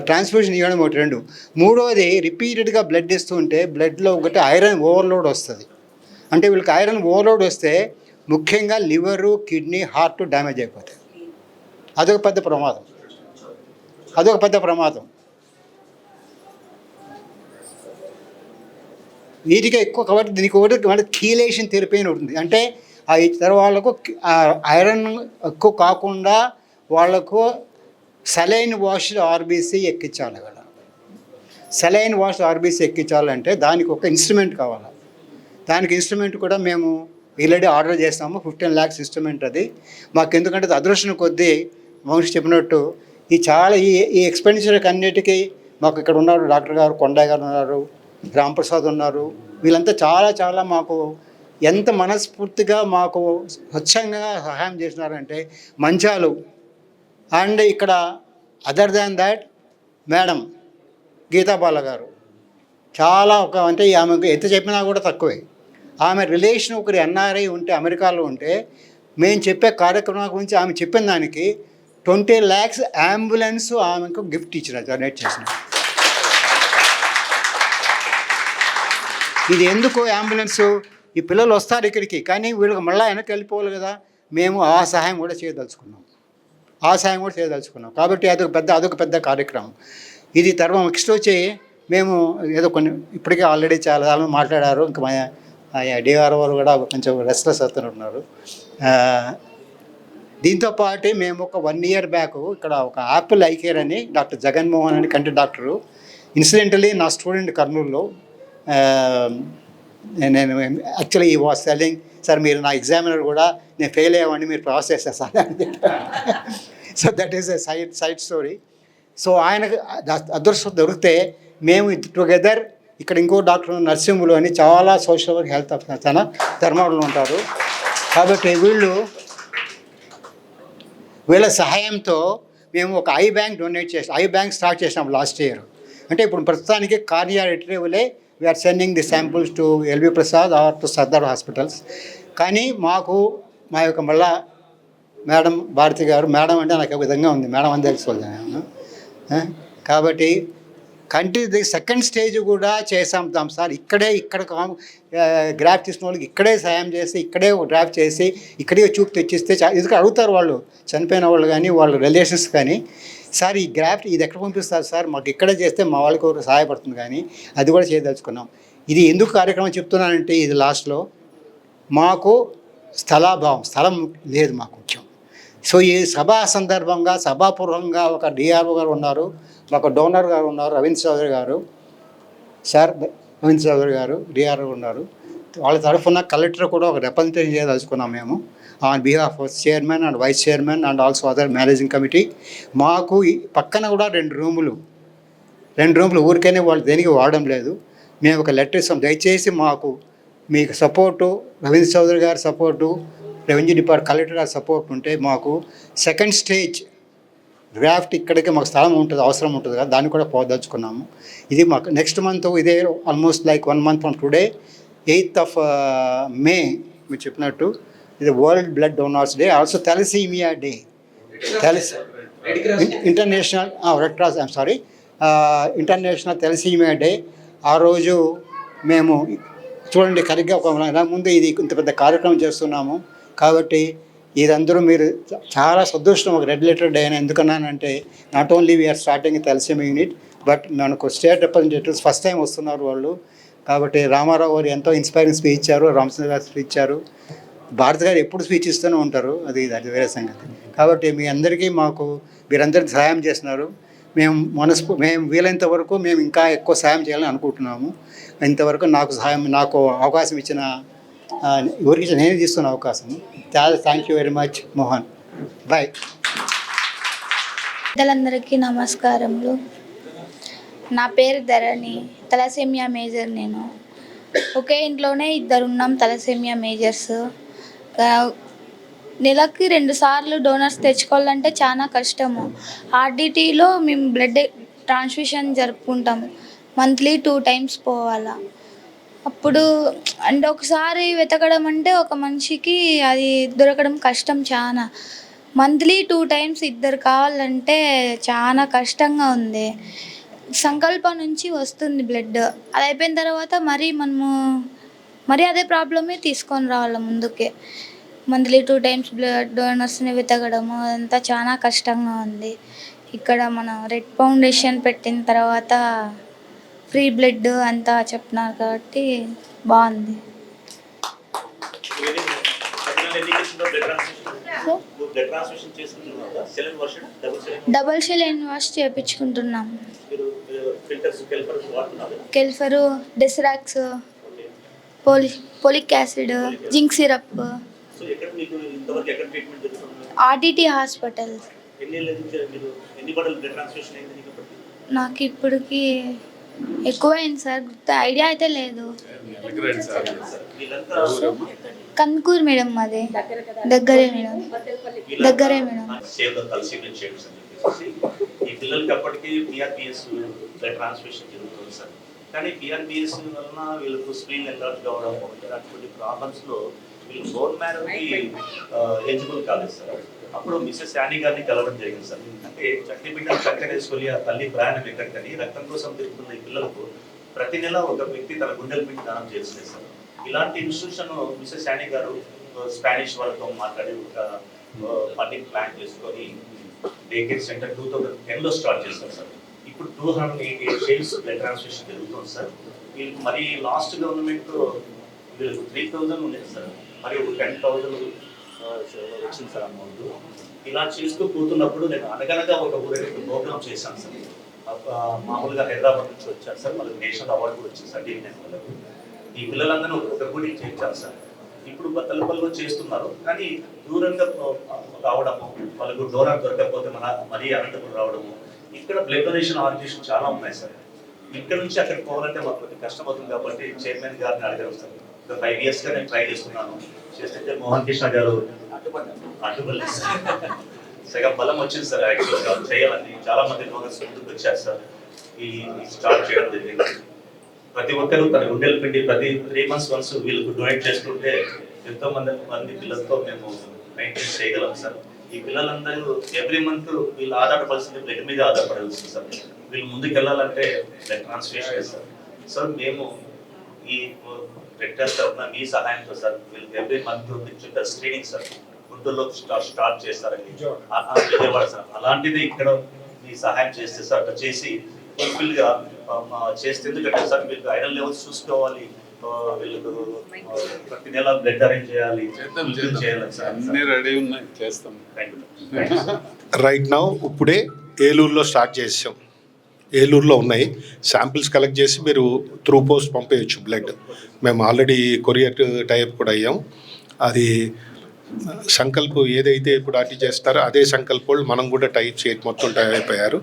ట్రాన్స్ఫ్యూషన్ ఇవ్వడం ఒకటి, 2. మూడోది రిపీటెడ్గా బ్లడ్ ఇస్తూ ఉంటే బ్లడ్లో ఒకటి ఐరన్ ఓవర్లోడ్ వస్తుంది. అంటే వీళ్ళకి ఐరన్ ఓవర్లోడ్ వస్తే ముఖ్యంగా లివరు, కిడ్నీ, హార్ట్ డ్యామేజ్ అయిపోతాయి. అదొక పెద్ద ప్రమాదం. వీటికి ఎక్కువ కాబట్టి దీనికి ఒకటి కీలేషన్ థెరపీ అని ఉంటుంది. అంటే ఆ ఇతర వాళ్ళకు ఐరన్ ఎక్కువ కాకుండా వాళ్ళకు సలైన్ వాష్డ్ ఆర్బీసీ ఎక్కించాలి. సలైన్ వాష్డ్ ఆర్బీసీ ఎక్కించాలంటే దానికి ఒక ఇన్స్ట్రుమెంట్ కావాలి. దానికి ఇన్స్ట్రుమెంట్ కూడా మేము ఆల్రెడీ ఆర్డర్ చేస్తాము, 15 lakhs ఇన్స్ట్రుమెంట్. అది మాకు ఎందుకంటే అదృష్టం కొద్దీ మనిషి చెప్పినట్టు ఈ ఎక్స్పెండిచర్కి అన్నిటికీ మాకు ఇక్కడ ఉన్నారు డాక్టర్ గారు, కొండయ్య గారు ఉన్నారు, రాంప్రసాద్ ఉన్నారు. వీళ్ళంతా చాలా మాకు ఎంత మనస్ఫూర్తిగా మాకు స్వచ్ఛంగా సహాయం చేసినారంటే మంచాలు. అండ్ ఇక్కడ అదర్ దాన్ దాట్ మేడం గీతాబాల గారు చాలా అంటే ఆమెకు ఎంత చెప్పినా కూడా తక్కువే. ఆమె రిలేషన్ ఒకరి ఎన్ఆర్ఐ ఉంటే, అమెరికాలో ఉంటే, మేము చెప్పే కార్యక్రమం గురించి ఆమె చెప్పిన దానికి 20 lakhs అంబులెన్స్ ఆమెకు గిఫ్ట్ ఇచ్చినారు, డొనేట్ చేసిన. ఇది ఎందుకు అంబులెన్సు? ఈ పిల్లలు వస్తారు ఇక్కడికి, కానీ వీళ్ళకి మళ్ళీ వెనక్కి వెళ్ళిపోవాలి కదా. మేము ఆ సహాయం కూడా చేయదలుచుకున్నాం. కాబట్టి అదొక పెద్ద కార్యక్రమం. ఇది తర్వాత నెక్స్ట్ వచ్చి మేము ఏదో కొన్ని ఇప్పటికే ఆల్రెడీ చాలా మాట్లాడారు. ఇంకా మా డిఆర్ఓ కూడా కొంచెం రెస్ట్లెస్ అవుతున్నారు. దీంతోపాటు మేము ఒక 1 year బ్యాక్ ఇక్కడ ఒక యాపిల్ ఐ కేర్ అని డాక్టర్ జగన్మోహన్ అని కంటి డాక్టరు, ఇన్సిడెంటలీ నా స్టూడెంట్ కర్నూలులో, నేను యాక్చువల్లీ ఈ వాస్ సెల్లింగ్ సార్, మీరు నా ఎగ్జామినర్ కూడా నేను ఫెయిల్ అయ్యామని మీరు పాస్ చేశాను సార్ అని. So that is a side story. So ఆయనకు అదృష్టం దొరికితే మేము టుగెదర్ ఇక్కడ ఇంకో డాక్టర్ నర్సింహులు అని చాలా సోషల్ వర్క్ హెల్త్ తన ధర్మంలో ఉంటారు. కాబట్టి వీళ్ళ సహాయంతో మేము ఒక ఐ బ్యాంక్ స్టార్ట్ చేసినాం లాస్ట్ ఇయర్. అంటే ఇప్పుడు ప్రస్తుతానికి కార్నియా రిట్రీవలే we're sending the samples to LV Prasad or to Sardar hospitals. కానీ మాకు మా యొక్క మళ్ళా మేడం భారతి గారు, మేడం అంటే నాకు ఒక విధంగా ఉంది, మేడం అని తెలుసుకోవాలి. కాబట్టి కంట్రీ సెకండ్ స్టేజ్ కూడా చేసాం సార్. ఇక్కడ గ్రాఫ్ తీసిన వాళ్ళకి ఇక్కడే సాయం చేసి, ఇక్కడే గ్రాఫ్ చేసి, ఇక్కడే చూపు తెచ్చిస్తే ఇది అడుగుతారు వాళ్ళు, చనిపోయిన వాళ్ళు కానీ వాళ్ళ రిలేషన్స్ కానీ, సార్ ఈ గ్రాఫ్ ఇది ఎక్కడ పంపిస్తారు సార్, మాకు ఇక్కడే చేస్తే మా వాళ్ళకి ఒక సహాయపడుతుంది. కానీ అది కూడా చేయదలుచుకున్నాం. ఇది ఎందుకు కార్యక్రమం చెప్తున్నానంటే, ఇది లాస్ట్లో మాకు స్థలం లేదు మాకు కొంచెం. సో ఈ సభా సందర్భంగా సభాపూర్వంగా ఒక డిఆర్ఓ గారు ఉన్నారు, ఒక డోనర్ గారు ఉన్నారు, రవీంద్ర చౌదరి గారు డిఆర్ఓ ఉన్నారు. వాళ్ళ తరఫున కలెక్టర్ కూడా ఒక రిప్రజెంటేషన్ చేయదలుచుకున్నాం మేము on behalf of chairman and vice chairman and also other managing committee. మాకు పక్కన కూడా 2 రూములు ఊరికైనా వాళ్ళు దేనికి వాడడం లేదు. మేము ఒక లెటర్ ఇస్తాం, దయచేసి మీకు సపోర్టు, రవీంద్ర చౌదరి గారి సపోర్టు, రెవెన్యూ డిపార్ట్మెంట్ కలెక్టర్ గారి సపోర్ట్ ఉంటే మాకు సెకండ్ స్టేజ్ గ్రాఫ్ట్ ఇక్కడికి మాకు స్థలం ఉంటుంది, అవసరం ఉంటుంది కదా, దాన్ని కూడా పోదలుచుకున్నాము. ఇది మాకు నెక్స్ట్ మంత్ ఇదే almost like 1 month from today 8th of May మీరు చెప్పినట్టు ఇది world blood donors day, also thalassemia day, international red cross international thalassemia day. ఆ రోజు మేము చూడండి కరెక్ట్గా ఒక ముందు ఇది ఇంత పెద్ద కార్యక్రమం చేస్తున్నాము. కాబట్టి ఇదందరూ మీరు చాలా సంతోషం ఒక రెడ్ లెటర్ డే అని ఎందుకన్నానంటే, not only we're starting thalassemia unit, but మనకు స్టేట్ రిప్రజెంటేటివ్స్ ఫస్ట్ టైం వస్తున్నారు. వాళ్ళు కాబట్టి రామారావు గారు ఎంతో ఇన్స్పైరింగ్ స్పీచ్ ఇచ్చారు, రామచంద్ర గారు స్పీచ్ ఇచ్చారు, భారత్ గారు ఎప్పుడు స్పీచ్ ఇస్తూనే ఉంటారు, అది వేరే సంగతి. కాబట్టి మీ అందరికీ మీరందరికీ సహాయం చేస్తున్నారు. మేము వీలైనంత వరకు మేము ఇంకా ఎక్కువ సహాయం చేయాలని అనుకుంటున్నాము. ఇంతవరకు నాకు అవకాశం ఇచ్చిన ఎవరికి నేను తీసుకున్న అవకాశం. చాలా thank you very much Mohan. Bye. పెద్దలందరికీ నమస్కారములు. నా పేరు ధరణి, తలసేమియా మేజర్. నేను ఒకే ఇంట్లోనే ఇద్దరు ఉన్నాం తలసేమియా మేజర్స్. నెలకి 2 సార్లు డోనర్స్ తెచ్చుకోవాలంటే చాలా కష్టము. ఆర్డిటీలో మేము బ్లడ్ ట్రాన్స్ఫ్యూషన్ జరుపుకుంటాం. మంత్లీ 2 టైమ్స్ పోవాలా. అప్పుడు అంటే ఒకసారి వెతకడం అంటే ఒక మనిషికి అది దొరకడం కష్టం చాలా. మంత్లీ 2 టైమ్స్ ఇద్దరు కావాలంటే చాలా కష్టంగా ఉంది. సంకల్పం నుంచి వస్తుంది బ్లడ్. అది అయిపోయిన తర్వాత మరీ అదే ప్రాబ్లమే తీసుకొని రావాలి ముందుకే. మంత్లీ 2 టైమ్స్ బ్లడ్ డోనర్స్ని వెతకడము అదంతా చాలా కష్టంగా ఉంది. ఇక్కడ మన రెడ్ ఫౌండేషన్ పెట్టిన తర్వాత ఫ్రీ బ్లడ్ అంతా చెప్తున్నారు కాబట్టి బాగుంది. డబుల్ సెలైన్ వాష్ చేయించుకుంటున్నాం. Kelfer, Desirox, folic acid, zinc syrup. RDT hospital. నాకు ఇప్పటికి ఎక్కువైంది సార్, ఐడియా అయితే లేదు. కందుకూరు మేడం, మాది దగ్గరే మేడం. ఈ పిల్లలకి అప్పటికి పిఆర్పిఎస్ బ్లడ్ ట్రాన్స్ఫ్యూషన్ జరుగుతుంది సార్. కానీ పిఆర్పిఎస్ వలన వీళ్ళకు స్క్రీన్ ఎన్లార్జ్ కావడం అటువంటి ప్రాబ్లమ్స్లో వీళ్ళు బోన్ మ్యారోకి ఎలిజిబుల్ కాలేదు సార్. అప్పుడు మిస్సెస్ యానీ గారిని కలవడం జరిగింది సార్. అంటే చట్నీ బిడ్డలు చక్కరేసుకొని ఆ తల్లి ప్రయాణం ఎక్కడికని రక్తం కోసం తిరుగుతున్న ఈ పిల్లలకు ప్రతి నెల ఒక వ్యక్తి తన గుండెల పిండి దానం చేస్తుంది సార్. ఇలాంటి ఇన్స్టిట్యూషన్ మిస్సెస్ యానీ గారు స్పానిష్ వాళ్ళతో మాట్లాడి ఒక ఫండింగ్ ప్లాన్ చేసుకొని డే కేర్ సెంటర్ 2010లో స్టార్ట్ చేస్తారు సార్. ఇప్పుడు 288 షేర్స్ బ్లడ్ ట్రాన్స్ఫ్యూషన్ జరుగుతుంది సార్. వీళ్ళకి మరి లాస్ట్ గవర్నమెంట్ వీళ్ళకి 3000 ఉండేది సార్, మరి 10,000 వచ్చింది సార్ అమౌంట్. ఇలా చేస్తూ పోతున్నప్పుడు నేను అనగనగా ఒక ఊరికి ప్రోగ్రామ్ చేశాను సార్. మామూలుగా హైదరాబాద్ నుంచి వచ్చాను సార్, వాళ్ళకి నేషనల్ అవార్డు కూడా వచ్చింది సార్. టీవీ వాళ్ళకు ఈ పిల్లలందరూ ఒక గుడికి చేయించాను సార్. ఇప్పుడు తలపల్లో చేస్తున్నారు, కానీ దూరంగా రావడము, వాళ్ళకు డోనర్ దొరకకపోతే మరీ అనంతపురం రావడము. ఇక్కడ బ్లడ్ డొనేషన్ ఆర్గనైజేషన్ చాలా ఉన్నాయి సార్. ఇక్కడ నుంచి అక్కడికి పోవాలంటే మాకు కొంచెం కష్టం అవుతుంది కాబట్టి చైర్మన్ గారిని అడిగారు సార్. ఒక 5 yearsగా నేను ట్రై చేస్తున్నాను. చేస్తుంటే మోహన్ కృష్ణ గారు అడ్డుపడలేదు సార్. సగం బలం వచ్చింది సార్. యాక్చువల్గా చేయాలని చాలా మంది డోనర్స్ ముందుకు వచ్చారు సార్. ఈ స్టార్ట్ చేయడం జరిగింది. ప్రతి ఒక్కరు తన గుండెల పిండి ప్రతి 3 months వన్స్ వీళ్ళకు డొనేట్ చేస్తుంటే ఎంతో మంది పిల్లలతో మేము మెయింటైన్ చేయగలం సార్. ఈ పిల్లలందరూ ఎవ్రీ మంత్ వీళ్ళు ఆధారపడాల్సింది బ్లడ్ మీద ఆధారపడాల్సింది సార్. వీళ్ళు ముందుకు వెళ్ళాలంటే బ్లడ్ ట్రాన్స్ఫ్యూషన్ సార్. సార్ మేము ఈ బ్లడ్ టెస్ట్ తరఫున మీ సహాయంతో సార్ వీళ్ళకి ఎవ్రీ మంత్ స్క్రీనింగ్ సార్ గుంటూరులో స్టార్ట్ చేస్తారండి విజయవాడ సార్. అలాంటిది ఇక్కడ మీ సహాయం చేస్తే సార్ అట్లా చేసి ఫుల్ఫిల్గా చేస్తే, ఎందుకంటే సార్ వీళ్ళకి ఐరన్ లెవెల్స్ చూసుకోవాలి, వీళ్ళకు ప్రతి నెల బ్లడ్ అరేంజ్ చేయాలి. రెడీ ఉన్నాయి, చేస్తాం. రైట్ నౌ ఇప్పుడే ఏలూరులో స్టార్ట్ చేసాం. ఏలూరులో ఉన్నాయి శాంపిల్స్ కలెక్ట్ చేసి మీరు త్రూ పోస్ట్ పంపేయచ్చు బ్లడ్. మేము ఆల్రెడీ కొరియర్ టైప్ కూడా అయ్యాం. అది సంకల్ప్ ఏదైతే ఇప్పుడు ఆర్టీ చేస్తారో అదే సంకల్ప్ వాళ్ళు మనం కూడా టైప్ చేసి మొత్తం టైప్ అయిపోయారు.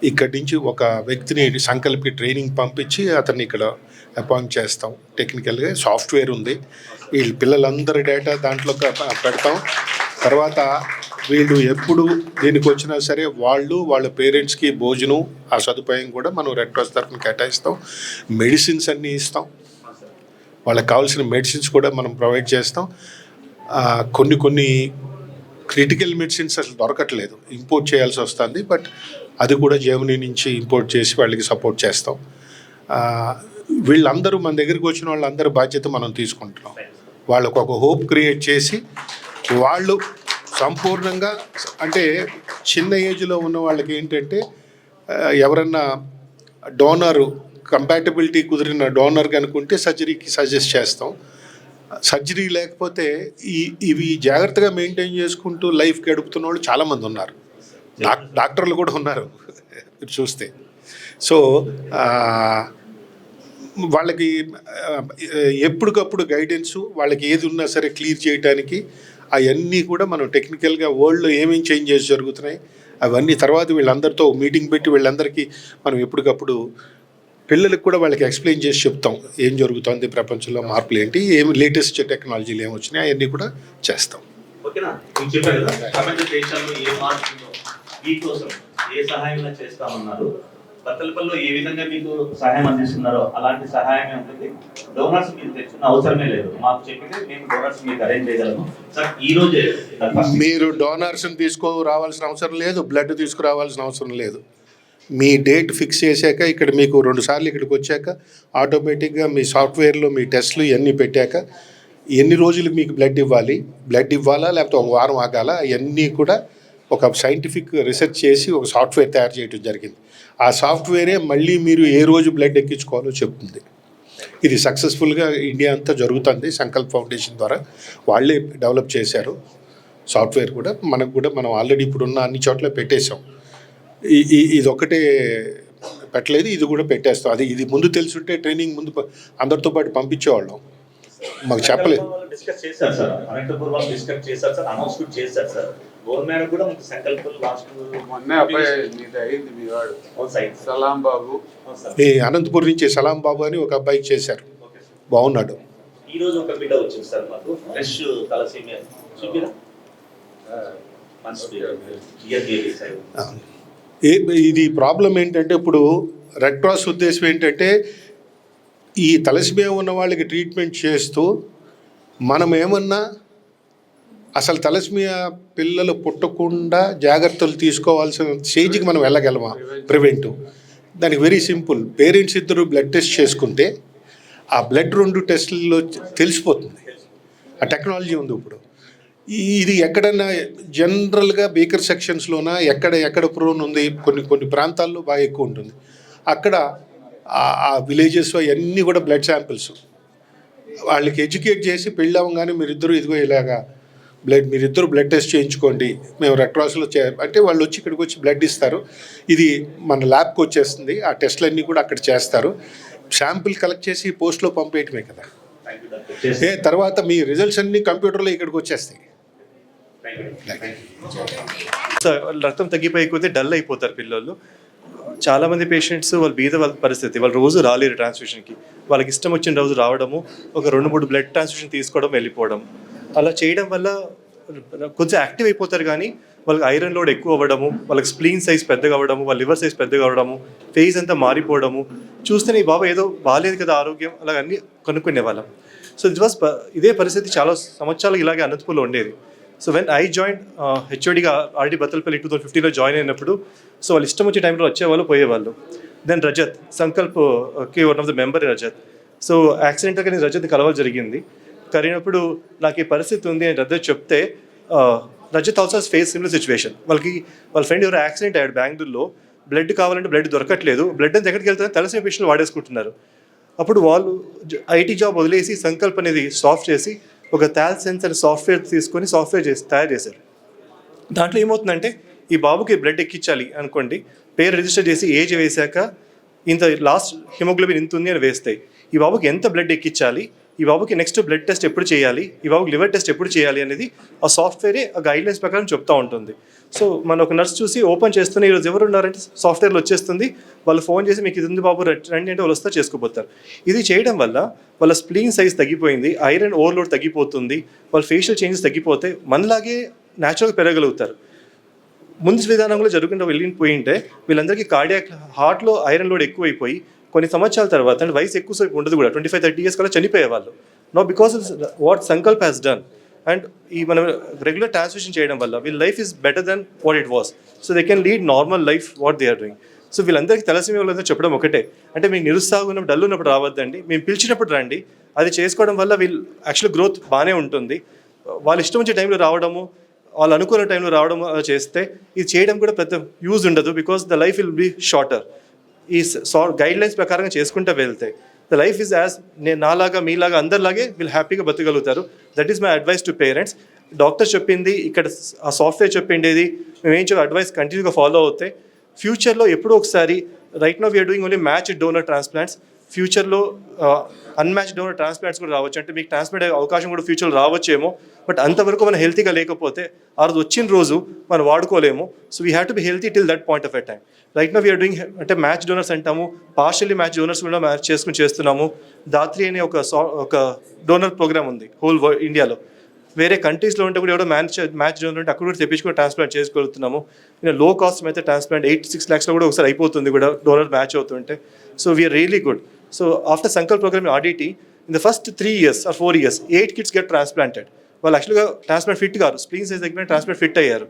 ఇక్కడి నుంచి ఒక వ్యక్తిని సంకల్ప్కి ట్రైనింగ్ పంపించి అతన్ని ఇక్కడ అపాయింట్ చేస్తాం. టెక్నికల్గా సాఫ్ట్వేర్ ఉంది, వీళ్ళ పిల్లలందరి డేటా దాంట్లో పెడతాం. తర్వాత వీళ్ళు ఎప్పుడు దీనికి వచ్చినా సరే వాళ్ళ పేరెంట్స్కి భోజనం ఆ సదుపాయం కూడా మనం రెడ్ క్రాస్ తరఫున కేటాయిస్తాం. మెడిసిన్స్ అన్నీ ఇస్తాం, వాళ్ళకి కావాల్సిన మెడిసిన్స్ కూడా మనం ప్రొవైడ్ చేస్తాం. కొన్ని క్రిటికల్ మెడిసిన్స్ అసలు దొరకట్లేదు, ఇంపోర్ట్ చేయాల్సి వస్తుంది. బట్ అది కూడా జర్మనీ నుంచి ఇంపోర్ట్ చేసి వాళ్ళకి సపోర్ట్ చేస్తాం. వీళ్ళందరూ మన దగ్గరికి వచ్చిన వాళ్ళందరూ బాధ్యత మనం తీసుకుంటున్నాం. వాళ్ళకు ఒక హోప్ క్రియేట్ చేసి వాళ్ళు సంపూర్ణంగా, అంటే చిన్న ఏజ్లో ఉన్న వాళ్ళకి ఏంటంటే ఎవరన్నా డోనరు కంపాటబిలిటీ కుదిరిన డోనర్ కనుకుంటే సర్జరీకి సజెస్ట్ చేస్తాం. సర్జరీ లేకపోతే ఇవి జాగ్రత్తగా మెయింటైన్ చేసుకుంటూ లైఫ్ గడుపుతున్న వాళ్ళు చాలామంది ఉన్నారు. డాక్టర్లు కూడా ఉన్నారు మీరు చూస్తే. సో వాళ్ళకి ఎప్పటికప్పుడు గైడెన్సు, వాళ్ళకి ఏది ఉన్నా సరే క్లియర్ చేయడానికి అవన్నీ కూడా మనం టెక్నికల్గా వరల్డ్లో ఏమేమి చేంజెస్ జరుగుతున్నాయి అవన్నీ తర్వాత వీళ్ళందరితో మీటింగ్ పెట్టి వీళ్ళందరికీ మనం ఎప్పటికప్పుడు పిల్లలకు కూడా వాళ్ళకి ఎక్స్ప్లెయిన్ చేసి చెప్తాం ఏం జరుగుతుంది ప్రపంచంలో, మార్పులు ఏంటి, ఏమి లేటెస్ట్ టెక్నాలజీలు ఏమి వచ్చినాయి అవన్నీ కూడా చేస్తాం. ఓకేనా? మీకు చెప్పారు కదా ప్రపంచ దేశాల్లో ఏ మార్పు ఉందో మీకోసం ఏ సహాయం చేస్తామన్నారు. బత్తలపల్లిలో ఏ విధంగా మీకు సహాయం అందిస్తున్నారో అలాంటి సహాయమే ఉంటుంది. డోనర్స్ మీరు తెచ్చుకున్న అవసరమే లేదు. మాకు చెప్పితే మేము డోనర్స్ మీకు అరేంజ్ చేయగలము. సార్ ఈ రోజే మీరు డోనర్స్ని రావాల్సిన అవసరం లేదు, బ్లడ్ తీసుకురావాల్సిన అవసరం లేదు. మీ డేట్ ఫిక్స్ చేశాక ఇక్కడ మీకు 2 సార్లు ఇక్కడికి వచ్చాక ఆటోమేటిక్గా మీ సాఫ్ట్వేర్లో మీ టెస్ట్లు ఇవన్నీ పెట్టాక ఎన్ని రోజులకు మీకు బ్లడ్ ఇవ్వాలా లేకపోతే ఒక వారం ఆగాల, అవన్నీ కూడా ఒక సైంటిఫిక్ రీసెర్చ్ చేసి ఒక సాఫ్ట్వేర్ తయారు చేయడం జరిగింది. ఆ సాఫ్ట్వేరే మళ్ళీ మీరు ఏ రోజు బ్లడ్ ఎక్కించుకోవాలో చెప్తుంది. ఇది సక్సెస్ఫుల్గా ఇండియా అంతా జరుగుతుంది. సంకల్ప్ ఫౌండేషన్ ద్వారా వాళ్ళే డెవలప్ చేశారు సాఫ్ట్వేర్ కూడా. మనం ఆల్రెడీ ఇప్పుడున్న అన్ని చోట్ల పెట్టేశాం. ఇది ఒకటే పెట్టలేదు, ఇది కూడా పెట్టేస్తాం. ఇది ముందు తెలుసుంటే ట్రైనింగ్ ముందు అందరితో పాటు పంపించేవాళ్ళం. మాకు చెప్పలేదు. డిస్కస్ చేశారు సార్, అనంతపూర్ వాళ్ళు డిస్కస్ చేశారు సార్, అనౌన్స్ కూడా చేశారు సార్. గవర్నమెంట్ కూడా మీకు సంకల్పాలు లాస్ట్ మొన్నే అబ్బాయి మీది అయింది, మీ వాడు సలాం బాబు, ఈ అనంతపూర్ నుంచి సలాం బాబు అని ఒక అబ్బాయికి చేశారు, బాగున్నాడు. ఈ రోజు ఒక బిడ్డ వచ్చింది సార్ మాకు, ఫ్రెష్ తలసీమియా చూపిరా ఇది ప్రాబ్లం ఏంటంటే ఇప్పుడు రెడ్ క్రాస్ ఉద్దేశం ఏంటంటే ఈ తలసిమియా ఉన్న వాళ్ళకి ట్రీట్మెంట్ చేస్తూ మనం ఏమన్నా అసలు తలసిమియా పిల్లలు పుట్టకుండా జాగ్రత్తలు తీసుకోవాల్సిన స్టేజ్కి మనం వెళ్ళగలమా ప్రివెంటివ్. దానికి వెరీ సింపుల్. పేరెంట్స్ ఇద్దరు బ్లడ్ టెస్ట్ చేసుకుంటే ఆ బ్లడ్ 2 టెస్టుల్లో తెలిసిపోతుంది. ఆ టెక్నాలజీ ఉంది ఇప్పుడు. ఇది ఎక్కడన్నా జనరల్గా బేకర్ సెక్షన్స్లోన ఎక్కడ ప్రోన్ ఉంది, కొన్ని ప్రాంతాల్లో బాగా ఎక్కువ ఉంటుంది. అక్కడ ఆ విలేజెస్ అవన్నీ కూడా బ్లడ్ శాంపిల్స్ వాళ్ళకి ఎడ్యుకేట్ చేసి పెళ్ళి అవ్వగానే మీరిద్దరూ ఇదిగో ఇలాగా మీరిద్దరు బ్లడ్ టెస్ట్ చేయించుకోండి, మేము రెడ్ క్రాస్లో అంటే వాళ్ళు వచ్చి ఇక్కడికి వచ్చి బ్లడ్ ఇస్తారు. ఇది మన ల్యాబ్కి వచ్చేస్తుంది. ఆ టెస్టులన్నీ కూడా అక్కడ చేస్తారు. శాంపిల్ కలెక్ట్ చేసి పోస్ట్లో పంపేయటమే కదా. తర్వాత మీ రిజల్ట్స్ అన్నీ కంప్యూటర్లో ఇక్కడికి వచ్చేస్తాయి. రక్తం తగ్గిపోయిపోతే డల్ అయిపోతారు పిల్లలు. చాలామంది పేషెంట్స్ వాళ్ళు బీద వాళ్ళ పరిస్థితి, వాళ్ళు రోజు రాలేరు ట్రాన్స్ఫ్యూషన్కి. వాళ్ళకి ఇష్టం వచ్చిన రోజు రావడము, ఒక 2-3 బ్లడ్ ట్రాన్స్ఫ్యూషన్ తీసుకోవడం, వెళ్ళిపోవడం. అలా చేయడం వల్ల కొంచెం యాక్టివ్ అయిపోతారు, కానీ వాళ్ళకి ఐరన్ లోడ్ ఎక్కువ అవ్వడము, వాళ్ళకి స్ప్లీన్ సైజ్ పెద్దగా అవ్వడము, వాళ్ళ లివర్ సైజ్ పెద్దగా అవ్వడము, ఫేస్ అంతా మారిపోవడము చూస్తేనే ఈ బాబా ఏదో బాగాలేదు కదా ఆరోగ్యం అలా అన్నీ కనుక్కునే వాళ్ళం. సో ఇదే పరిస్థితి చాలా సంవత్సరాలు ఇలాగే అనంతపూర్లో ఉండేది. సో వెన్ ఐ జాయిన్ హెచ్ఓడిగా ఆల్రెడీ బత్తలపల్లి 2015లో జాయిన్ అయినప్పుడు, సో వాళ్ళు ఇష్టం వచ్చే టైంలో వచ్చేవాళ్ళు, పోయేవాళ్ళు. దెన్ రజత్ సంకల్ప్కి one of the member Rajat. So యాక్సిడెంట్గా నేను రజత్ని కలవాలి జరిగింది. కలిగినప్పుడు నాకు ఈ పరిస్థితి ఉంది అని రజత్ చెప్తే, Rajat also face similar situation. వాళ్ళ ఫ్రెండ్ ఎవరో యాక్సిడెంట్ అయ్యాడు బెంగళూరులో, బ్లడ్ కావాలంటే బ్లడ్ దొరకట్లేదు, బ్లడ్ అంతా ఎక్కడికి వెళ్తారని తలసిన పేషెంట్లు వాడేసుకుంటున్నారు. అప్పుడు వాళ్ళు ఐటీ జాబ్ వదిలేసి సంకల్ప్ అనేది సాఫ్ట్ చేసి ఒక థాల్ సెన్స్ అనే సాఫ్ట్వేర్ తీసుకొని తయారు చేశారు. దాంట్లో ఏమవుతుందంటే ఈ బాబుకి బ్లడ్ ఎక్కించాలి అనుకోండి, పేరు రిజిస్టర్ చేసి ఏజ్ వేశాక ఇంత లాస్ట్ హిమోగ్లోబిన్ ఇంత ఉంది అని వేస్తాయి. ఈ బాబుకి ఎంత బ్లడ్ ఎక్కించాలి, ఈ బాబుకి నెక్స్ట్ బ్లడ్ టెస్ట్ ఎప్పుడు చేయాలి, ఈ బాబుకి లివర్ టెస్ట్ ఎప్పుడు చేయాలి అనేది ఆ సాఫ్ట్వేరే ఆ గైడ్లైన్స్ ప్రకారం చెప్తూ ఉంటుంది. సో మన ఒక నర్స్ చూసి ఓపెన్ చేస్తున్న ఈరోజు ఎవరు ఉన్నారంటే సాఫ్ట్వేర్లో వచ్చేస్తుంది. వాళ్ళు ఫోన్ చేసి మీకు ఇది ఉంది బాబు రండి అంటే వాళ్ళు వస్తే చేసుకోపోతారు. ఇది చేయడం వల్ల వాళ్ళ స్ప్లీన్ సైజ్ తగ్గిపోయింది, ఐరన్ ఓవర్లోడ్ తగ్గిపోతుంది, వాళ్ళ ఫేషియల్ చేంజెస్ తగ్గిపోతే మనలాగే న్యాచురల్గా పెరగలుగుతారు. ముందు విధానంలో జరుగుతుంటే వెళ్ళిపోయింటే వీళ్ళందరికీ కార్డియాక్ హార్ట్లో ఐరన్ లోడ్ ఎక్కువైపోయి కొన్ని సంవత్సరాల తర్వాత అంటే వయసు ఎక్కువసేపు ఉండదు కూడా 25-30 years కల్లా చనిపోయేవాళ్ళు. No because what Sankalp has done and ఈ మనం రెగ్యులర్ ట్రాన్స్ఫ్యూషన్ చేయడం వల్ల వీళ్ళ life is better than what it was. So they can lead normal life what they are doing. So వీళ్ళందరికీ తలసీమియా వాళ్ళందరూ చెప్పడం ఒకటే, అంటే మీకు నిరుత్సాహం ఉన్నప్పుడు డల్ ఉన్నప్పుడు రావద్దండి, మేము పిలిచినప్పుడు రండి. అది చేసుకోవడం వల్ల వీళ్ళు యాక్చువల్ గ్రోత్ బాగానే ఉంటుంది. వాళ్ళు ఇష్టం వచ్చే టైంలో రావడము, వాళ్ళు అనుకున్న టైంలో రావడం అలా చేస్తే ఇది చేయడం కూడా పెద్ద యూజ్ ఉండదు, because the life will be shorter. ఈ గైడ్ లైన్స్ ప్రకారంగా చేసుకుంటూ వెళ్తే ద లైఫ్ ఈజ్ యాజ్ నేను నాలాగా మీలాగా అందరిలాగే వీళ్ళు హ్యాపీగా బతకగలుగుతారు. That is my advice to parents. Doctor చెప్పింది, ఇక్కడ ఆ సాఫ్ట్వేర్ చెప్పిండేది మేము ఏం అడ్వైస్ కంటిన్యూగా ఫాలో అవుతే ఫ్యూచర్లో ఎప్పుడో ఒకసారి, right now we are doing only matched donor transplants, ఫ్యూచర్లో అన్మ్యాచ్డ్ డోనర్ ట్రాన్స్ప్లాంట్స్ కూడా రావచ్చు. అంటే మీకు ట్రాన్స్ప్లాంట్ అయ్యే అవకాశం కూడా ఫ్యూచర్లో రావచ్చేమో. బట్ అంతవరకు మనం హెల్తీగా లేకపోతే ఆ రోజు వచ్చిన రోజు మనం వాడుకోలేము. So we have to be healthy till that point of a time. Right now we are doing అంటే మ్యాచ్ డోనర్స్ అంటాము, పార్షియల్లీ మ్యాచ్ డోనర్స్ కూడా మ్యాచ్ చేసుకుని చేస్తున్నాము. దాత్రి అనే ఒక డోనర్ ప్రోగ్రామ్ ఉంది హోల్ ఇండియాలో. వేరే కంట్రీస్లో ఉంటే కూడా ఎవడో మ్యాచ్ డోనర్ ఉంటే అక్కడ కూడా తెప్పించుకొని ట్రాన్స్ప్లాంట్ చేసుకోగలుగుతున్నాము. లో కాస్ట్ అయితే ట్రాన్స్ప్లాంట్ 8-6 lakhs కూడా ఒకసారి అయిపోతుంది కూడా డోనర్ మ్యాచ్ అవుతుంటే. So we are really good. So after Sankalp program RDT in the first 3 years or 4 years 8 kids get transplanted. వాళ్ళు యాక్చువల్గా ట్రాన్స్ప్లాంట్ ఫిట్ కాదు, స్ప్లీన్ సైజ్ దగ్గర ట్రాన్స్ప్లాంట్ ఫిట్ అయ్యారు.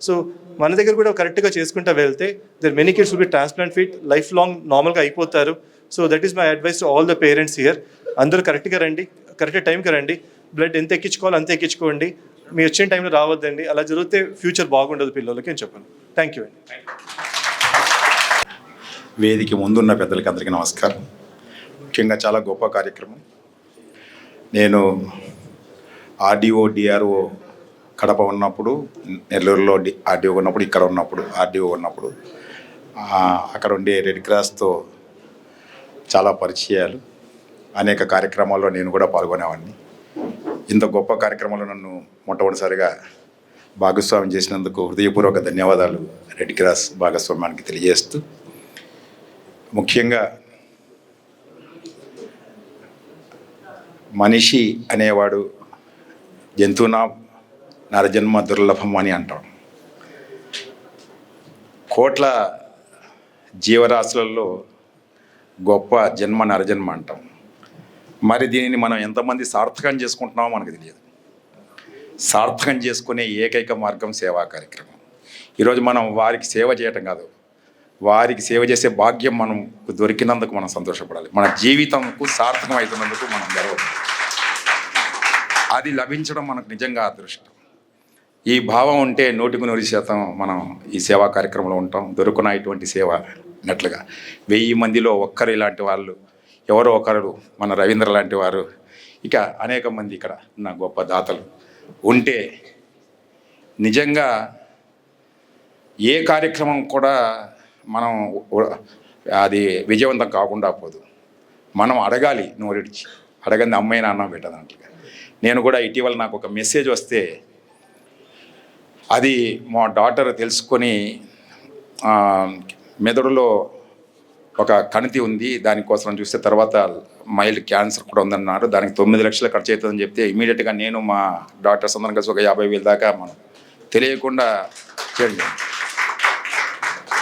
సో మన దగ్గర కూడా కరెక్ట్గా చేసుకుంటూ వెళ్తే there many kids will be transplant fit, life long నార్మల్గా అయిపోతారు. So that is my advice to all the parents here. అందరూ కరెక్ట్గా రండి, కరెక్ట్ టైంకి రండి. బ్లడ్ ఎంత ఎక్కించుకోవాలో అంత ఎక్కించుకోండి. మీరు వచ్చిన టైంలో రావద్దండి. అలా జరిగితే ఫ్యూచర్ బాగుండదు పిల్లలకి అని చెప్పాను. థ్యాంక్ యూ అండి. వేదిక ముందున్న పెద్దలకి అందరికీ నమస్కారం. ముఖ్యంగా చాలా గొప్ప కార్యక్రమం. నేను ఆర్డీఓ డిఆర్ఓ కడప ఉన్నప్పుడు, నెల్లూరులో ఆర్డీఓ ఉన్నప్పుడు, ఇక్కడ ఉన్నప్పుడు ఆర్డీఓ ఉన్నప్పుడు అక్కడ ఉండే రెడ్ క్రాస్తో చాలా పరిచయాలు, అనేక కార్యక్రమాల్లో నేను కూడా పాల్గొనేవాడిని. ఇంత గొప్ప కార్యక్రమంలో నన్ను మొట్టమొదటిసారిగా భాగస్వామ్యం చేసినందుకు హృదయపూర్వక ధన్యవాదాలు రెడ్ క్రాస్ భాగస్వామ్యానికి తెలియజేస్తూ, ముఖ్యంగా మనిషి అనేవాడు జంతువునా నరజన్మ దుర్లభం అని అంటాం. కోట్ల జీవరాశులలో గొప్ప జన్మ నరజన్మ అంటాం. మరి దీనిని మనం ఎంతమంది సార్థకం చేసుకుంటున్నామో మనకు తెలియదు. సార్థకం చేసుకునే ఏకైక మార్గం సేవా కార్యక్రమం. ఈరోజు మనం వారికి సేవ చేయటం కాదు, వారికి సేవ చేసే భాగ్యం మనం దొరికినందుకు మనం సంతోషపడాలి. మన జీవితంకు సార్థకం అవుతున్నందుకు మనం గర్వపడాలి. అది లభించడం మనకు నిజంగా అదృష్టం. ఈ భావం ఉంటే 100% మనం ఈ సేవా కార్యక్రమంలో ఉంటాం. దొరుకున ఇటువంటి సేవ అన్నట్లుగా 1000 మందిలో ఒక్కరు ఇలాంటి వాళ్ళు, ఎవరో ఒకరు మన రవీంద్ర లాంటి వారు, ఇక అనేక మంది ఇక్కడ ఉన్న గొప్ప దాతలు ఉంటే నిజంగా ఏ కార్యక్రమం కూడా మనం అది విజయవంతం కాకుండా పోదు. మనం అడగాలి, నోరిడిచి అడగంది అమ్మాయినా అన్నం పెట్టదంటగా. నేను కూడా ఇటీవల నాకు ఒక మెసేజ్ వస్తే అది మా డాటర్ తెలుసుకొని మెదడులో ఒక కణితి ఉంది, దానికోసం చూస్తే తర్వాత మైల్డ్ క్యాన్సర్ కూడా ఉందన్నారు. దానికి 9 లక్షలు ఖర్చు అవుతుందని చెప్తే ఇమీడియట్గా నేను మా డాక్టర్స్ అందరం కలిసి ఒక 50,000 దాకా మనం తెలియకుండా చేయండి.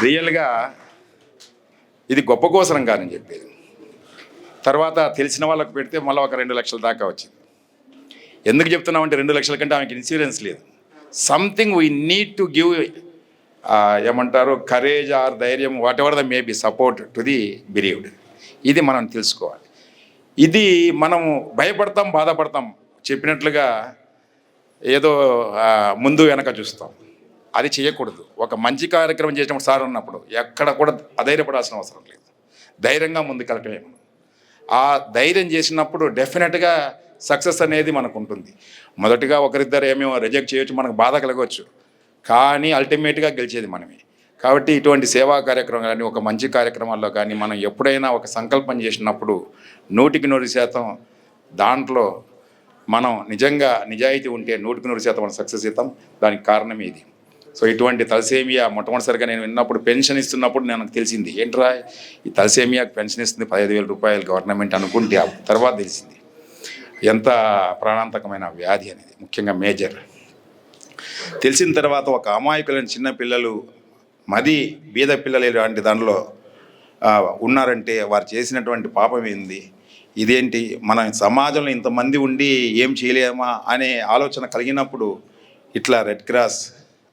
రియల్గా ఇది గొప్ప కోసరం కాదని చెప్పేది. తర్వాత తెలిసిన వాళ్ళకు పెడితే మళ్ళీ ఒక 2 లక్షల దాకా వచ్చింది. ఎందుకు చెప్తున్నామంటే 2 లక్షల కంటే ఆమెకి ఇన్సూరెన్స్ లేదు. Something we need to give ఏమంటారు కరేజ్ ఆర్ ధైర్యం, whatever the may be, support to the bereaved. ఇది మనం తెలుసుకోవాలి. ఇది మనం భయపడతాం, బాధపడతాం, చెప్పినట్లుగా ఏదో ముందు వెనక చూస్తాం. అది చేయకూడదు. ఒక మంచి కార్యక్రమం చేసినప్పుడు సార్ ఉన్నప్పుడు ఎక్కడ కూడా అధైర్యపడాల్సిన అవసరం లేదు. ధైర్యంగా ముందుకెళ్ళటమే. ఆ ధైర్యం చేసినప్పుడు డెఫినెట్గా సక్సెస్ అనేది మనకు ఉంటుంది. మొదటగా ఒకరిద్దరు ఏమేమో రిజెక్ట్ చేయొచ్చు, మనకు బాధ కలగవచ్చు, కానీ అల్టిమేట్గా గెలిచేది మనమే. కాబట్టి ఇటువంటి సేవా కార్యక్రమం కానీ ఒక మంచి కార్యక్రమాల్లో కానీ మనం ఎప్పుడైనా ఒక సంకల్పం చేసినప్పుడు 100% దాంట్లో మనం నిజంగా నిజాయితీ ఉంటే 100% మనం సక్సెస్ అవుతాం. దానికి కారణం ఇది. సో ఇటువంటి తలసేమియా మొట్టమొదటిసారిగా నేను విన్నప్పుడు, పెన్షన్ ఇస్తున్నప్పుడు నాకు తెలిసింది, ఏంట్రా ఈ తలసేమియాకి పెన్షన్ ఇస్తుంది 15,000 రూపాయలు గవర్నమెంట్ అనుకుంటే, తర్వాత తెలిసింది ఎంత ప్రాణాంతకమైన వ్యాధి అనేది, ముఖ్యంగా మేజర్. తెలిసిన తర్వాత ఒక అమాయకులైన చిన్న పిల్లలు, మది బీద పిల్లలు ఇలాంటి దానిలో ఉన్నారంటే వారు చేసినటువంటి పాపం ఏంది, ఇదేంటి, మన సమాజంలో ఇంతమంది ఉండి ఏం చేయలేమా అనే ఆలోచన కలిగినప్పుడు ఇట్లా రెడ్ క్రాస్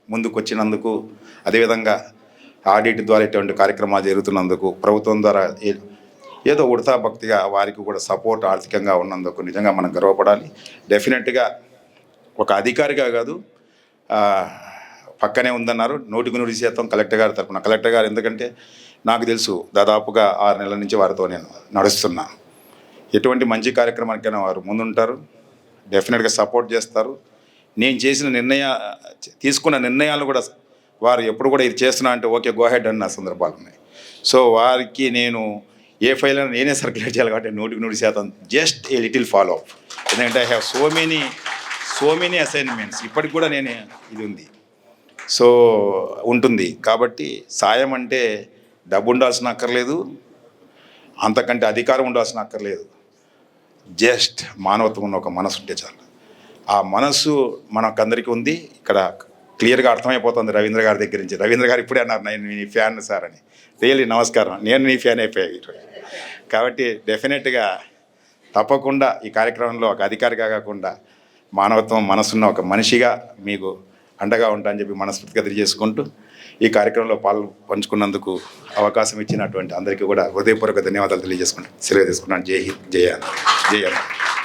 ముందుకు వచ్చినందుకు, అదేవిధంగా ఆడిట్ ద్వారా ఇటువంటి కార్యక్రమాలు జరుగుతున్నందుకు, ప్రభుత్వం ద్వారా ఏదో ఉడతా భక్తిగా వారికి కూడా సపోర్ట్ ఆర్థికంగా ఉన్నందుకు నిజంగా మనం గర్వపడాలి. డెఫినెట్గా ఒక అధికారిగా కాదు, పక్కనే ఉందన్నారు 100% కలెక్టర్ గారి తరఫున. కలెక్టర్ గారు ఎందుకంటే నాకు తెలుసు దాదాపుగా 6 నెలల నుంచి వారితో నేను నడుస్తున్నా. ఎటువంటి మంచి కార్యక్రమానికైనా వారు ముందుంటారు, డెఫినెట్గా సపోర్ట్ చేస్తారు. నేను తీసుకున్న నిర్ణయాలు కూడా వారు ఎప్పుడు కూడా ఇది చేస్తున్నా అంటే ఓకే గో హెడ్ అన్న సందర్భాలు ఉన్నాయి. సో వారికి నేను ఏ ఫైల్ అయినా నేనే సర్క్యులేట్ చేయాలి కాబట్టి 100% just a little follow up. ఎందుకంటే I have so many assignments ఇప్పటికి కూడా నేను ఇది ఉంది సో ఉంటుంది. కాబట్టి సాయం అంటే డబ్బు ఉండాల్సిన అక్కర్లేదు, అంతకంటే అధికారం ఉండాల్సిన అక్కర్లేదు. జస్ట్ మానవత్వం ఉన్న ఒక మనసు ఉంటే చాలు. ఆ మనసు మనకందరికీ ఉంది. ఇక్కడ క్లియర్గా అర్థమైపోతుంది రవీంద్ర గారి దగ్గర నుంచి. రవీంద్ర గారు ఇప్పుడే అన్నారు నేను నీ ఫ్యాన్ సార్ అని. రియల్లీ నమస్కారం, నేను నీ ఫ్యాన్ అయిపోయాయి. కాబట్టి డెఫినెట్గా తప్పకుండా ఈ కార్యక్రమంలో ఒక అధికారిగా కాకుండా మానవత్వం మనసున్న ఒక మనిషిగా మీకు అండగా ఉంటా అని చెప్పి మనస్ఫూర్తిగా తెలియజేసుకుంటూ ఈ కార్యక్రమంలో పంచుకున్నందుకు అవకాశం ఇచ్చినటువంటి అందరికీ కూడా హృదయపూర్వక ధన్యవాదాలు తెలియజేసుకుంటాను. సెలవు తీసుకున్నాను. జై హింద్, జై అన్న.